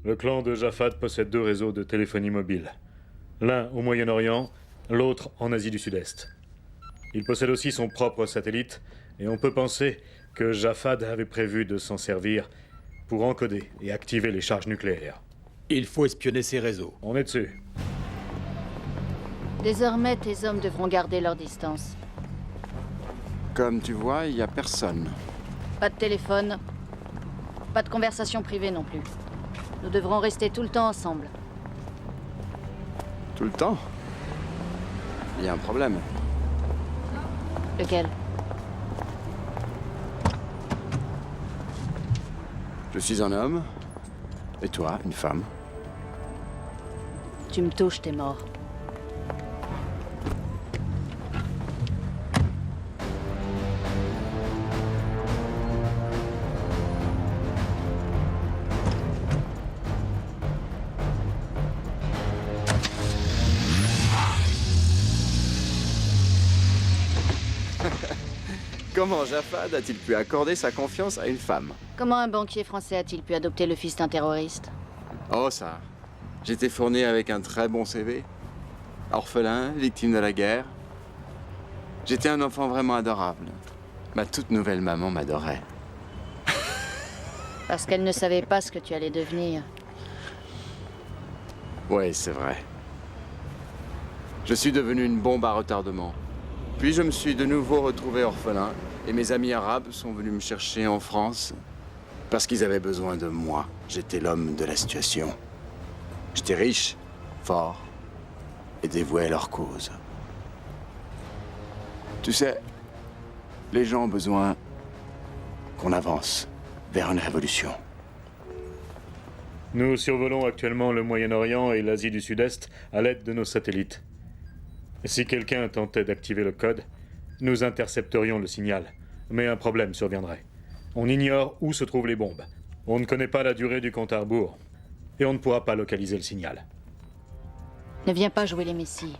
Le clan de Jafad possède 2 réseaux de téléphonie mobile. L'un au Moyen-Orient, l'autre en Asie du Sud-Est. Il possède aussi son propre satellite, et on peut penser que Jafad avait prévu de s'en servir pour encoder et activer les charges nucléaires. Il faut espionner ces réseaux. On est dessus. Désormais, tes hommes devront garder leur distance. Comme tu vois, il n'y a personne. Pas de téléphone, pas de conversation privée non plus. Nous devrons rester tout le temps ensemble. Tout le temps? Il y a un problème. Lequel? Je suis un homme, et toi, une femme. Tu me touches, t'es mort. Comment Jafad a-t-il pu accorder sa confiance à une femme? Comment un banquier français a-t-il pu adopter le fils d'un terroriste? Oh ça, j'étais fourni avec un très bon CV. Orphelin, victime de la guerre. J'étais un enfant vraiment adorable. Ma toute nouvelle maman m'adorait. Parce qu'elle ne savait pas ce que tu allais devenir. Oui, c'est vrai. Je suis devenu une bombe à retardement. Puis je me suis de nouveau retrouvé orphelin, et mes amis arabes sont venus me chercher en France parce qu'ils avaient besoin de moi. J'étais l'homme de la situation. J'étais riche, fort, et dévoué à leur cause. Tu sais, les gens ont besoin qu'on avance vers une révolution. Nous survolons actuellement le Moyen-Orient et l'Asie du Sud-Est à l'aide de nos satellites. Si quelqu'un tentait d'activer le code, nous intercepterions le signal, mais un problème surviendrait. On ignore où se trouvent les bombes. On ne connaît pas la durée du compte à rebours, et on ne pourra pas localiser le signal. Ne viens pas jouer les messies.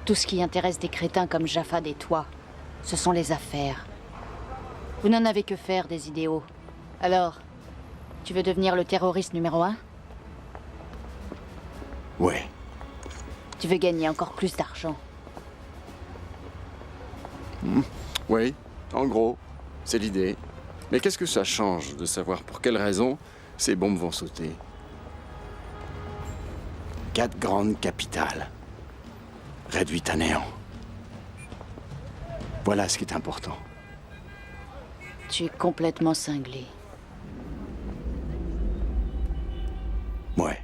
Tout ce qui intéresse des crétins comme Jafad et toi, ce sont les affaires. Vous n'en avez que faire des idéaux. Alors, tu veux devenir le terroriste numéro 1? Ouais. Tu veux gagner encore plus d'argent? Oui, en gros, c'est l'idée. Mais qu'est-ce que ça change de savoir pour quelles raisons ces bombes vont sauter? 4 grandes capitales, réduites à néant. Voilà ce qui est important. Tu es complètement cinglé. Ouais.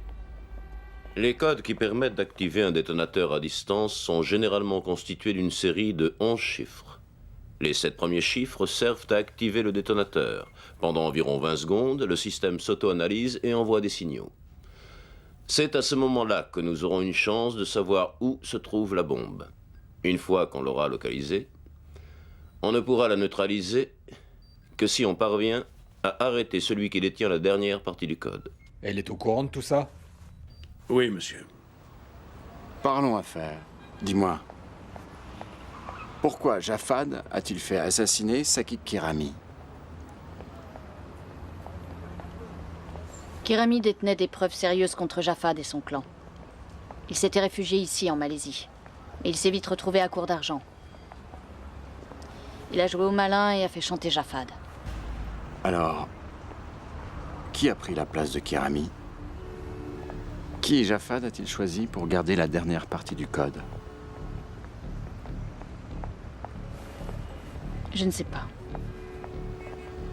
Les codes qui permettent d'activer un détonateur à distance sont généralement constitués d'une série de 11 chiffres. Les 7 premiers chiffres servent à activer le détonateur. Pendant environ 20 secondes, le système s'auto-analyse et envoie des signaux. C'est à ce moment-là que nous aurons une chance de savoir où se trouve la bombe. Une fois qu'on l'aura localisée, on ne pourra la neutraliser que si on parvient à arrêter celui qui détient la dernière partie du code. Elle est au courant de tout ça? Oui, monsieur. Parlons affaires. Dis-moi, pourquoi Jafad a-t-il fait assassiner Sakit Kirami? Kirami détenait des preuves sérieuses contre Jafad et son clan. Il s'était réfugié ici, en Malaisie. Et il s'est vite retrouvé à court d'argent. Il a joué au malin et a fait chanter Jafad. Alors, qui a pris la place de Kirami? Qui Jafad a-t-il choisi pour garder la dernière partie du code? Je ne sais pas.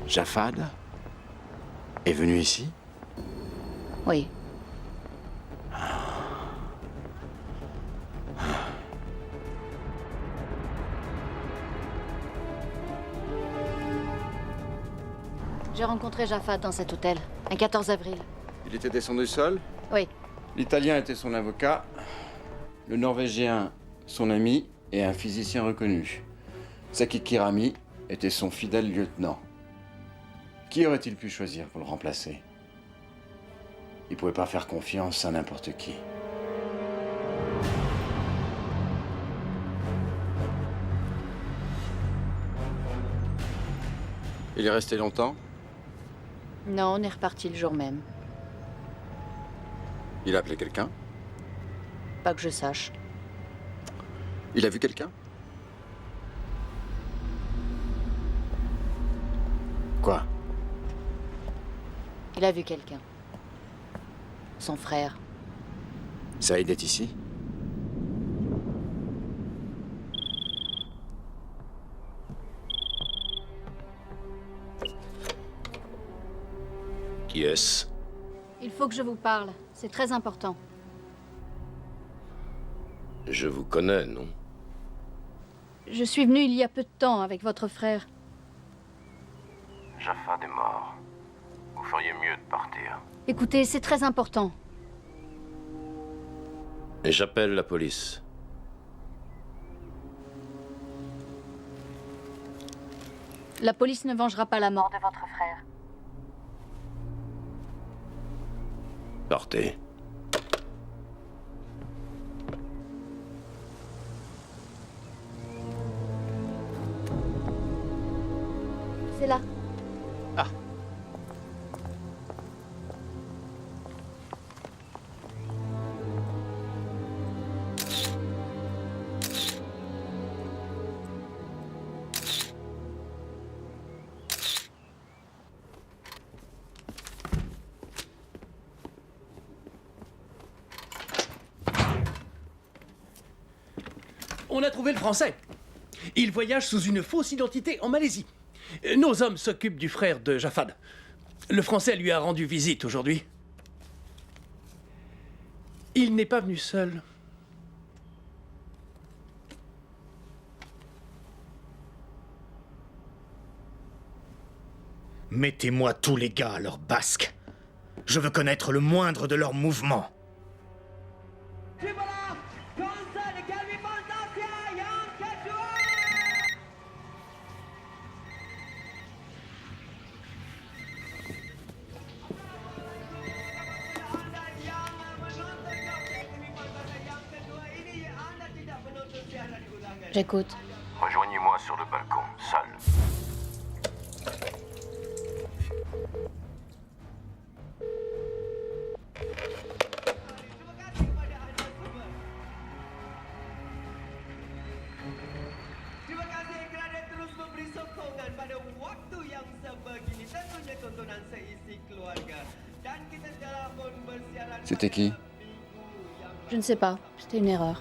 Jafad est venu ici? Oui. J'ai rencontré Jafad dans cet hôtel, un 14 avril. Il était descendu seul? Oui. L'Italien était son avocat, le Norvégien son ami et un physicien reconnu. Sakit Kirami était son fidèle lieutenant. Qui aurait-il pu choisir pour le remplacer? Il ne pouvait pas faire confiance à n'importe qui. Il est resté longtemps? Non, on est reparti le jour même. Il a appelé quelqu'un? Pas que je sache. Il a vu quelqu'un? Quoi? Il a vu quelqu'un. Son frère. Saïd est ici? Qui est-ce? Il faut que je vous parle. C'est très important. Je vous connais, non? Je suis venue il y a peu de temps avec votre frère. Jafad est mort. Vous feriez mieux de partir. Écoutez, c'est très important. Et j'appelle la police. La police ne vengera pas la mort de votre frère. Partez. C'est là. Ah. On a trouvé le Français. Il voyage sous une fausse identité en Malaisie. Nos hommes s'occupent du frère de Jafad. Le Français lui a rendu visite aujourd'hui. Il n'est pas venu seul. Mettez-moi tous les gars à leur basque. Je veux connaître le moindre de leurs mouvements. J'écoute. Rejoignez-moi sur le balcon, seul. Terima kasih kerana terus memberi sokongan pada waktu yang sebegini. Tentunya tontonan seisi keluarga. Dan kita telah pun bersiaran. C'était qui? Je ne sais pas. C'était une erreur.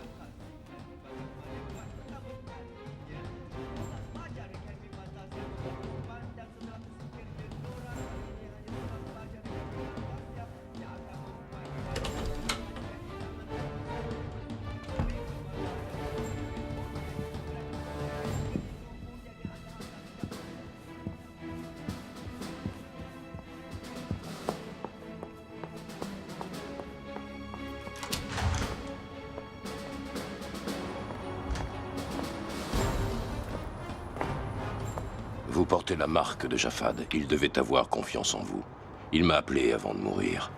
Vous portez la marque de Jafad. Il devait avoir confiance en vous. Il m'a appelé avant de mourir.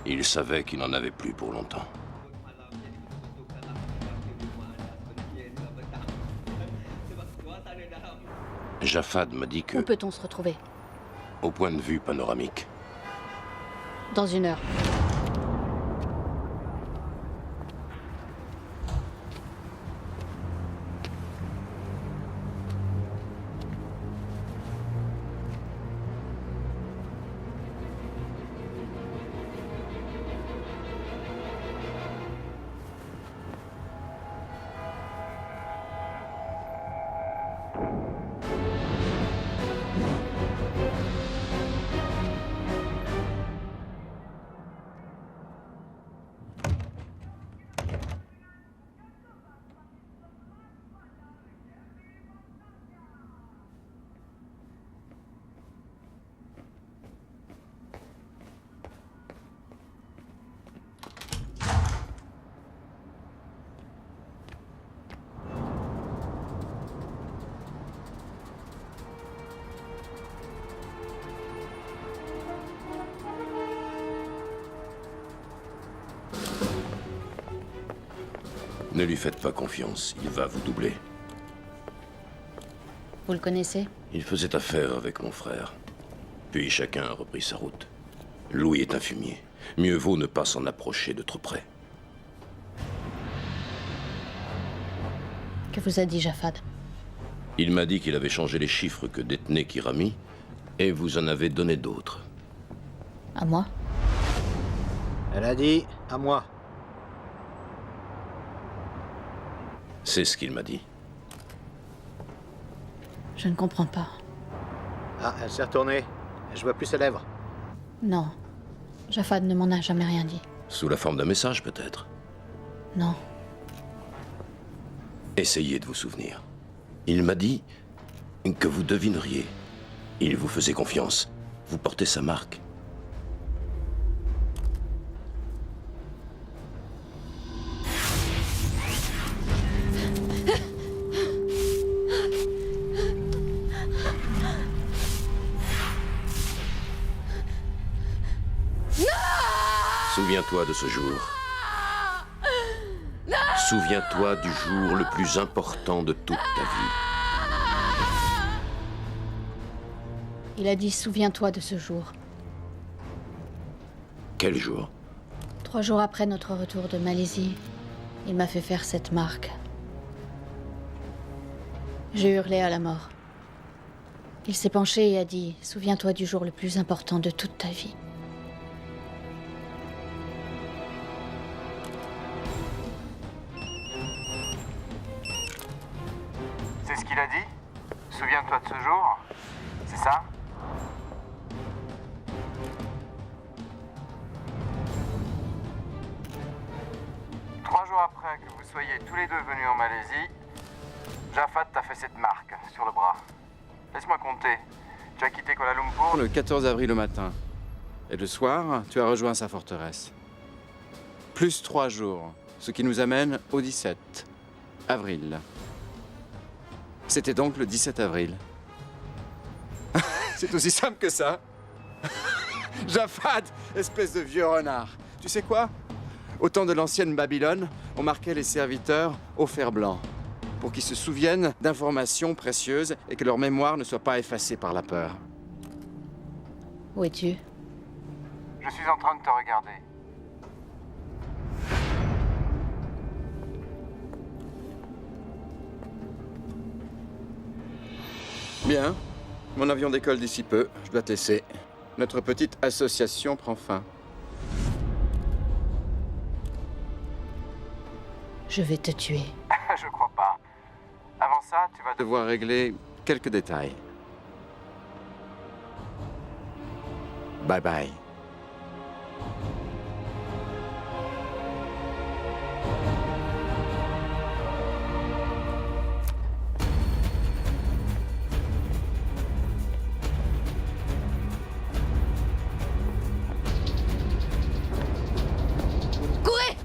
Il savait qu'il n'en avait plus pour longtemps. Jafad m'a dit que... Où peut-on se retrouver? Au point de vue panoramique. Dans 1 heure. Ne lui faites pas confiance, il va vous doubler. Vous le connaissez? Il faisait affaire avec mon frère. Puis chacun a repris sa route. Louis est un fumier. Mieux vaut ne pas s'en approcher de trop près. Que vous a dit Jafad? Il m'a dit qu'il avait changé les chiffres que détenait Kirami, et vous en avez donné d'autres. À moi? Elle a dit à moi. C'est ce qu'il m'a dit. Je ne comprends pas. Ah, elle s'est retournée. Je vois plus ses lèvres. Non. Jafad ne m'en a jamais rien dit. Sous la forme d'un message, peut-être. Non. Essayez de vous souvenir. Il m'a dit que vous devineriez. Il vous faisait confiance. Vous portez sa marque. Souviens-toi de ce jour. Souviens-toi du jour le plus important de toute ta vie. Il a dit « Souviens-toi de ce jour ». Quel jour? 3 jours après notre retour de Malaisie, il m'a fait faire cette marque. J'ai hurlé à la mort. Il s'est penché et a dit « Souviens-toi du jour le plus important de toute ta vie ». C'est ce qu'il a dit? Souviens-toi de ce jour? C'est ça? Trois jours après que vous soyez tous les deux venus en Malaisie, Jafad t'a fait cette marque sur le bras. Laisse-moi compter. Tu as quitté Kuala Lumpur Le 14 avril au matin. Et le soir, tu as rejoint sa forteresse. Plus 3 jours, ce qui nous amène au 17 avril. C'était donc le 17 avril. C'est aussi simple que ça. Jafad, espèce de vieux renard. Tu sais quoi? Au temps de l'ancienne Babylone, on marquait les serviteurs au fer blanc pour qu'ils se souviennent d'informations précieuses et que leur mémoire ne soit pas effacée par la peur. Où es-tu? Je suis en train de te regarder. Bien. Mon avion décolle d'ici peu. Je dois te laisser. Notre petite association prend fin. Je vais te tuer. Je crois pas. Avant ça, tu vas Devoir régler quelques détails. Bye bye. Courez!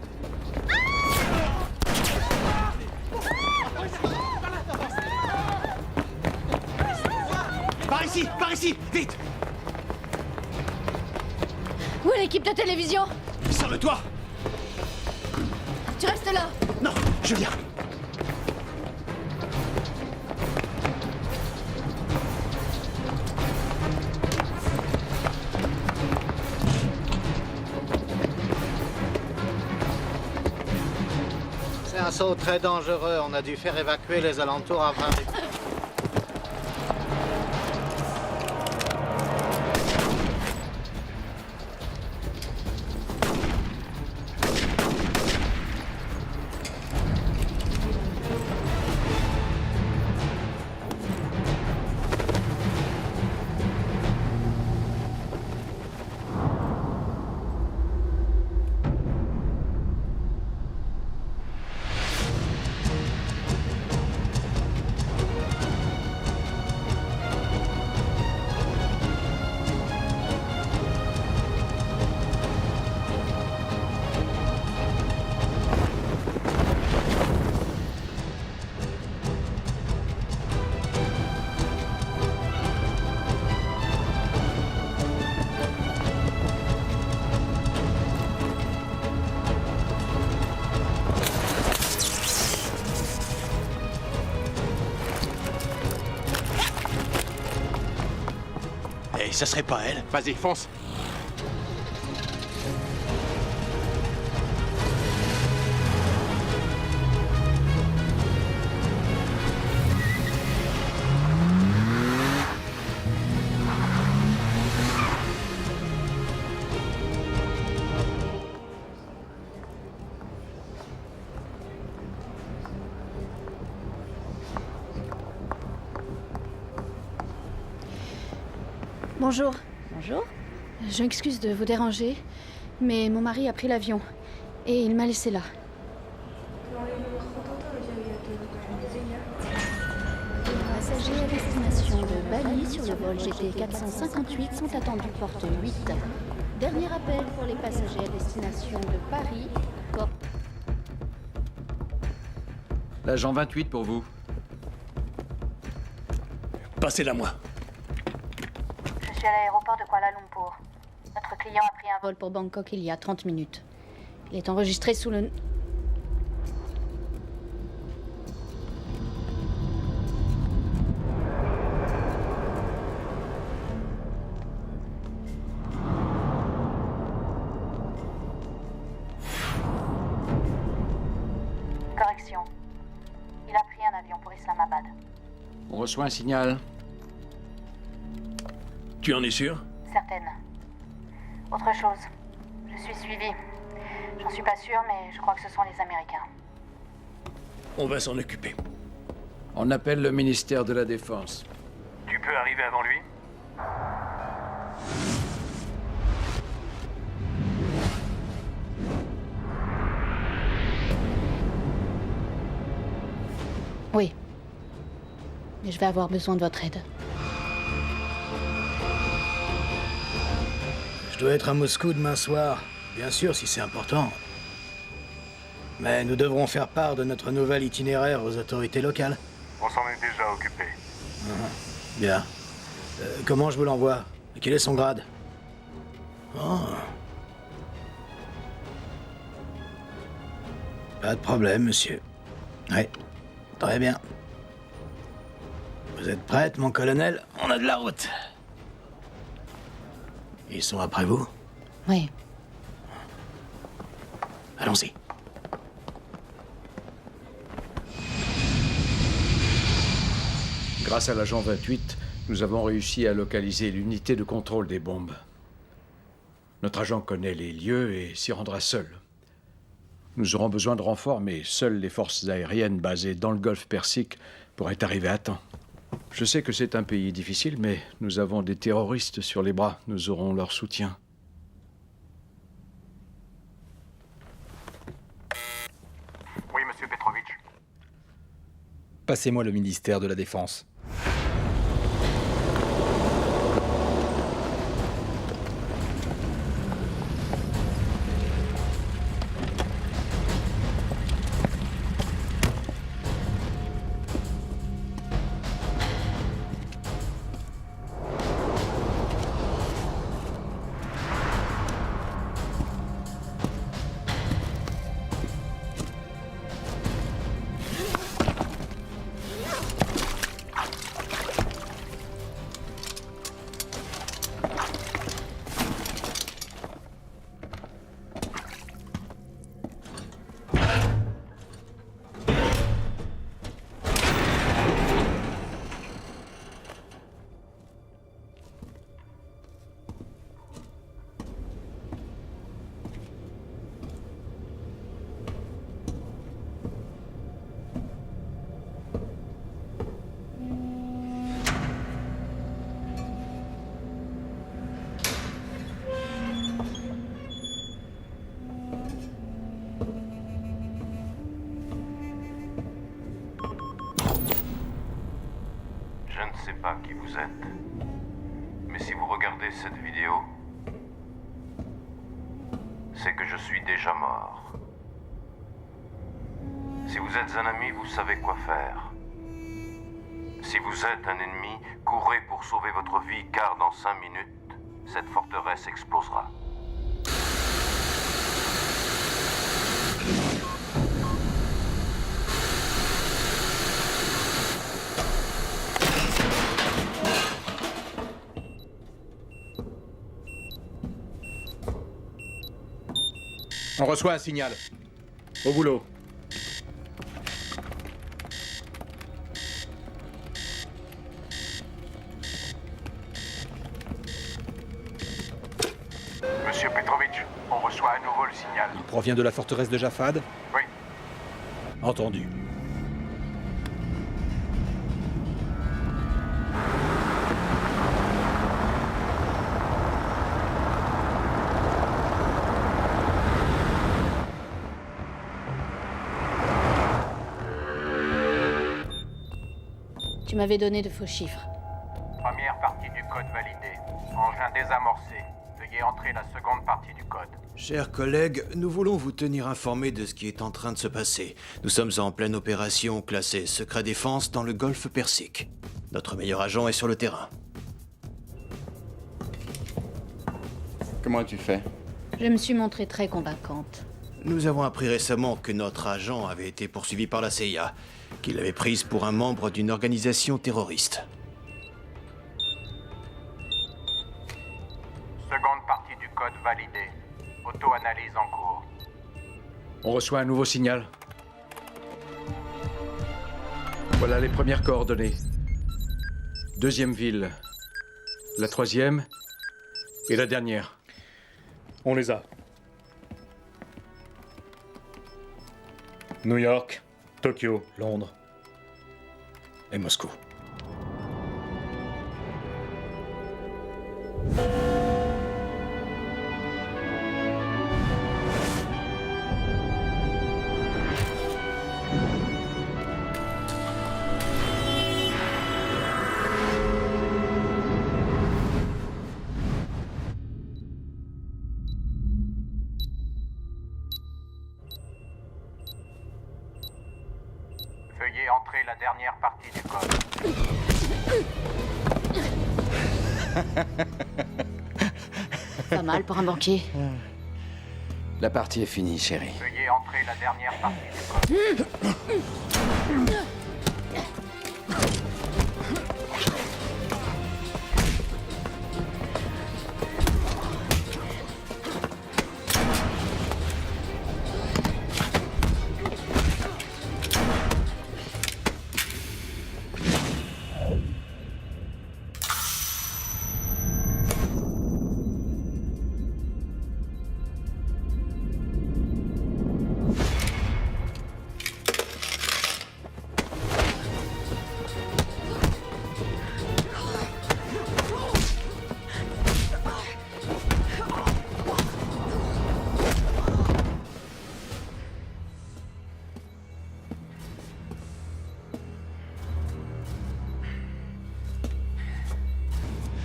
Par ici, vite! Où est l'équipe de télévision? Sur le toit! Tu restes là. Non, je viens. C'est un saut très dangereux. On a dû faire évacuer les alentours à 20 minutes. Et ça serait pas elle? Vas-y, fonce. Bonjour. Bonjour. Je m'excuse de vous déranger, mais mon mari a pris l'avion et il m'a laissé là. Passagers à destination de Bali sur le vol GT 458 sont attendus porte 8. Dernier appel pour les passagers à destination de Paris. L'agent 28 pour vous. Passez-la moi. Je suis à l'aéroport de Kuala Lumpur. Notre client a pris un Vol pour Bangkok il y a 30 minutes. Il est enregistré sous le... Correction. Il a pris un avion pour Islamabad. On reçoit un signal. Tu en es sûr? Certaine. Autre chose. Je suis suivie. J'en suis pas sûre, mais je crois que ce sont les Américains. On va s'en occuper. On appelle le ministère de la Défense. Tu peux arriver avant lui? Oui. Mais je vais avoir besoin de votre aide. Je dois être à Moscou demain soir, bien sûr si c'est important. Mais nous devrons faire part de notre nouvel itinéraire aux autorités locales. On s'en est déjà occupé. Bien. Comment je vous l'envoie? Quel est son grade? Oh. Pas de problème, monsieur. Oui, très bien. Vous êtes prête, mon colonel? On a de la route. Ils sont après vous? Oui. Allons-y. Grâce à l'agent 28, nous avons réussi à localiser l'unité de contrôle des bombes. Notre agent connaît les lieux et s'y rendra seul. Nous aurons besoin de renforts, mais seules les forces aériennes basées dans le golfe Persique pourraient arriver à temps. Je sais que c'est un pays difficile, mais nous avons des terroristes sur les bras. Nous aurons leur soutien. Oui, monsieur Petrovitch. Passez-moi le ministère de la Défense. Je ne sais pas qui vous êtes, mais si vous regardez cette vidéo, c'est que je suis déjà mort. Si vous êtes un ami, vous savez quoi faire. Si vous êtes un ennemi, courez pour sauver votre vie, car dans 5 minutes, cette forteresse explosera. On reçoit un signal. Au boulot. Monsieur Petrovitch, on reçoit à nouveau le signal. Il provient de la forteresse de Jafad? Oui. Entendu. Tu m'avais donné de faux chiffres. Première partie du code validée. Engin désamorcé. Veuillez entrer la seconde partie du code. Chers collègues, nous voulons vous tenir informés de ce qui est en train de se passer. Nous sommes en pleine opération classée secret défense dans le golfe Persique. Notre meilleur agent est sur le terrain. Comment as-tu fait? Je me suis montrée très convaincante. Nous avons appris récemment que notre agent avait été poursuivi par la CIA, qu'il l'avait prise pour un membre d'une organisation terroriste. Seconde partie du code validée. Auto-analyse en cours. On reçoit un nouveau signal. Voilà les premières coordonnées. Deuxième ville. La troisième. Et la dernière. On les a. New York, Tokyo, Londres et Moscou. Veuillez entrer la dernière partie du code. Pas mal pour un banquier. La partie est finie, chérie. Veuillez entrer la dernière partie du code.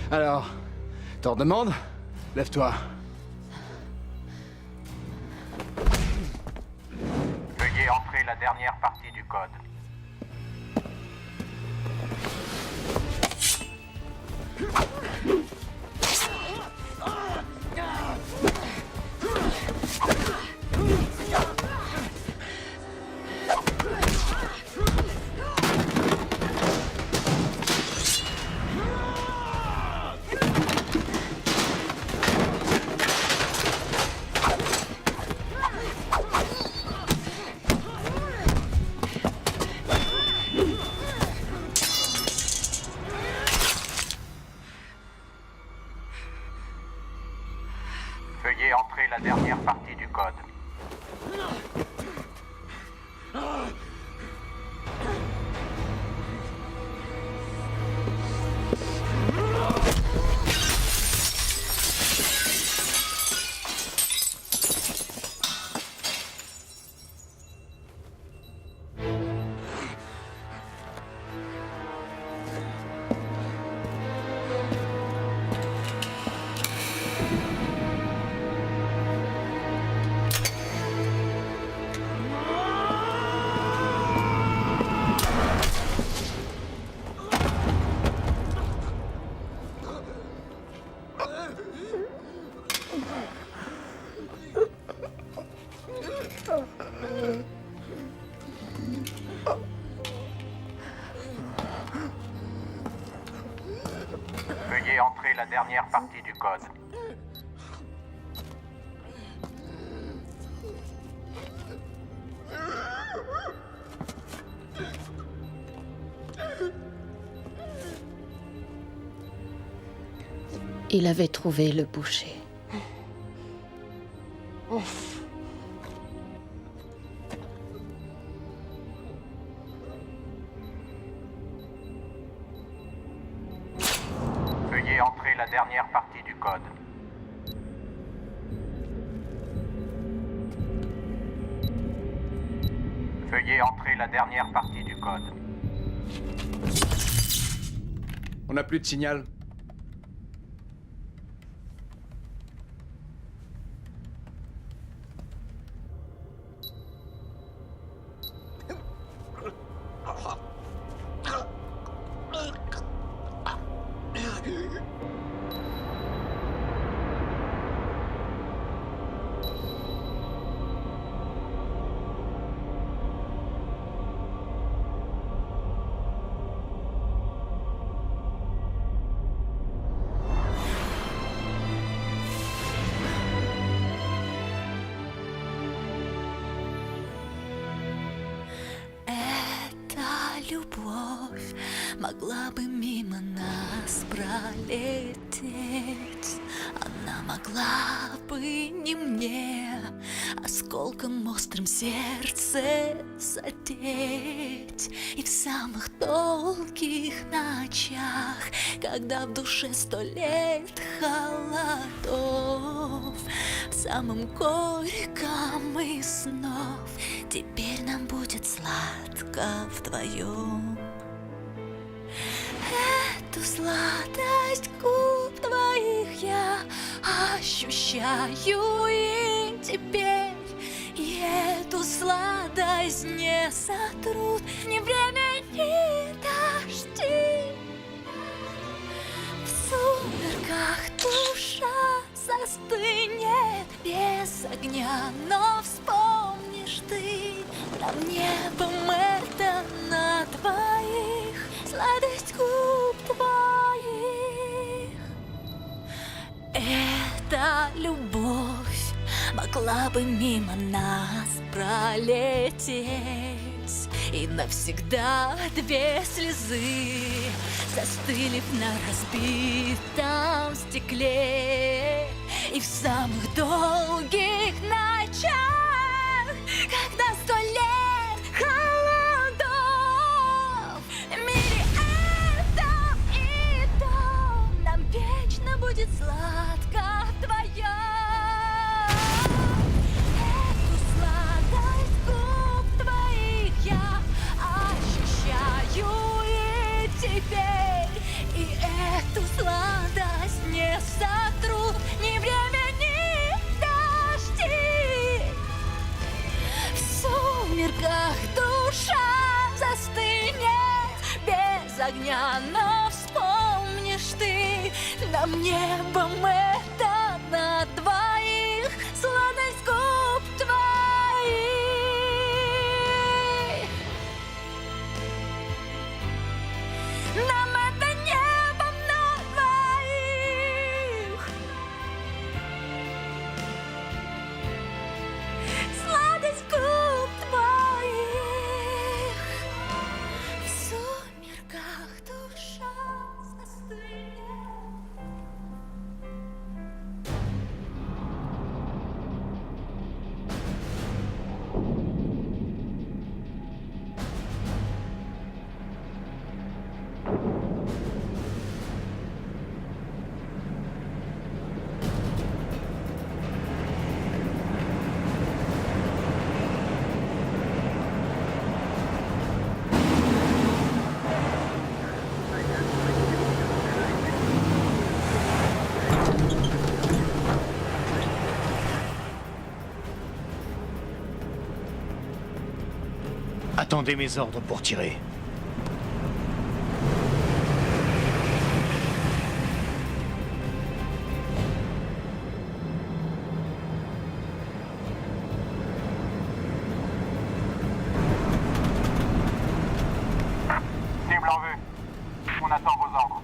Alors, t'en demandes? Lève-toi. Veuillez entrer la dernière partie du code. Veuillez entrer la dernière partie du code. Veuillez entrer la dernière partie du code. Il avait trouvé le boucher. Veuillez entrer la dernière partie du code. Veuillez entrer la dernière partie du code. On n'a plus de signal. Любовь могла бы мимо нас пролететь. Она могла бы не мне осколком острым сердце задеть. И в самых долгих ночах, когда в душе 100 лет холодов, в самом горьком из снов теперь нам будет сладко вдвоем. Эту сладость губ твоих я ощущаю и теперь. И эту сладость не сотрут ни время, ни дожди. В сумерках душа застынет без огня, но вспомнишь ты над небом это на двоих, сладость губ твоих. Эта любовь могла бы мимо нас пролететь, и навсегда 2 слезы застыли на разбитом стекле. И в самых долгих ночах, когда 100 лет холодов, в мире этом и том нам вечно будет сладко вдвоем. Эту сладость губ твоих я ощущаю и теперь. И эту сладость не сотрут ни время, ни дожди. В сумерках душа застынет без огня, но вспомнишь ты нам небом это на двоих, сладость губ твоих. Нам это небом на двоих, сладость губ твоих. В сумерках душа застынет. Attendez mes ordres pour tirer. Cible en vue. On attend vos ordres.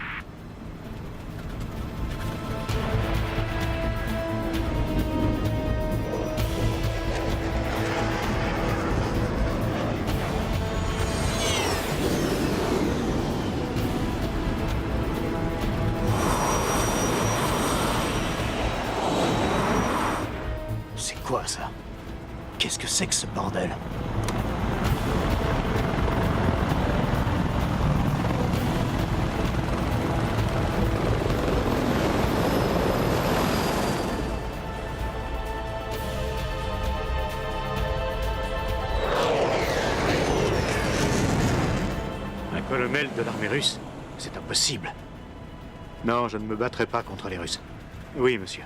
quoi, ça? Qu'est-ce que c'est que ce bordel? Un colonel de l'armée russe? C'est impossible. Non, je ne me battrai pas contre les Russes. Oui, monsieur.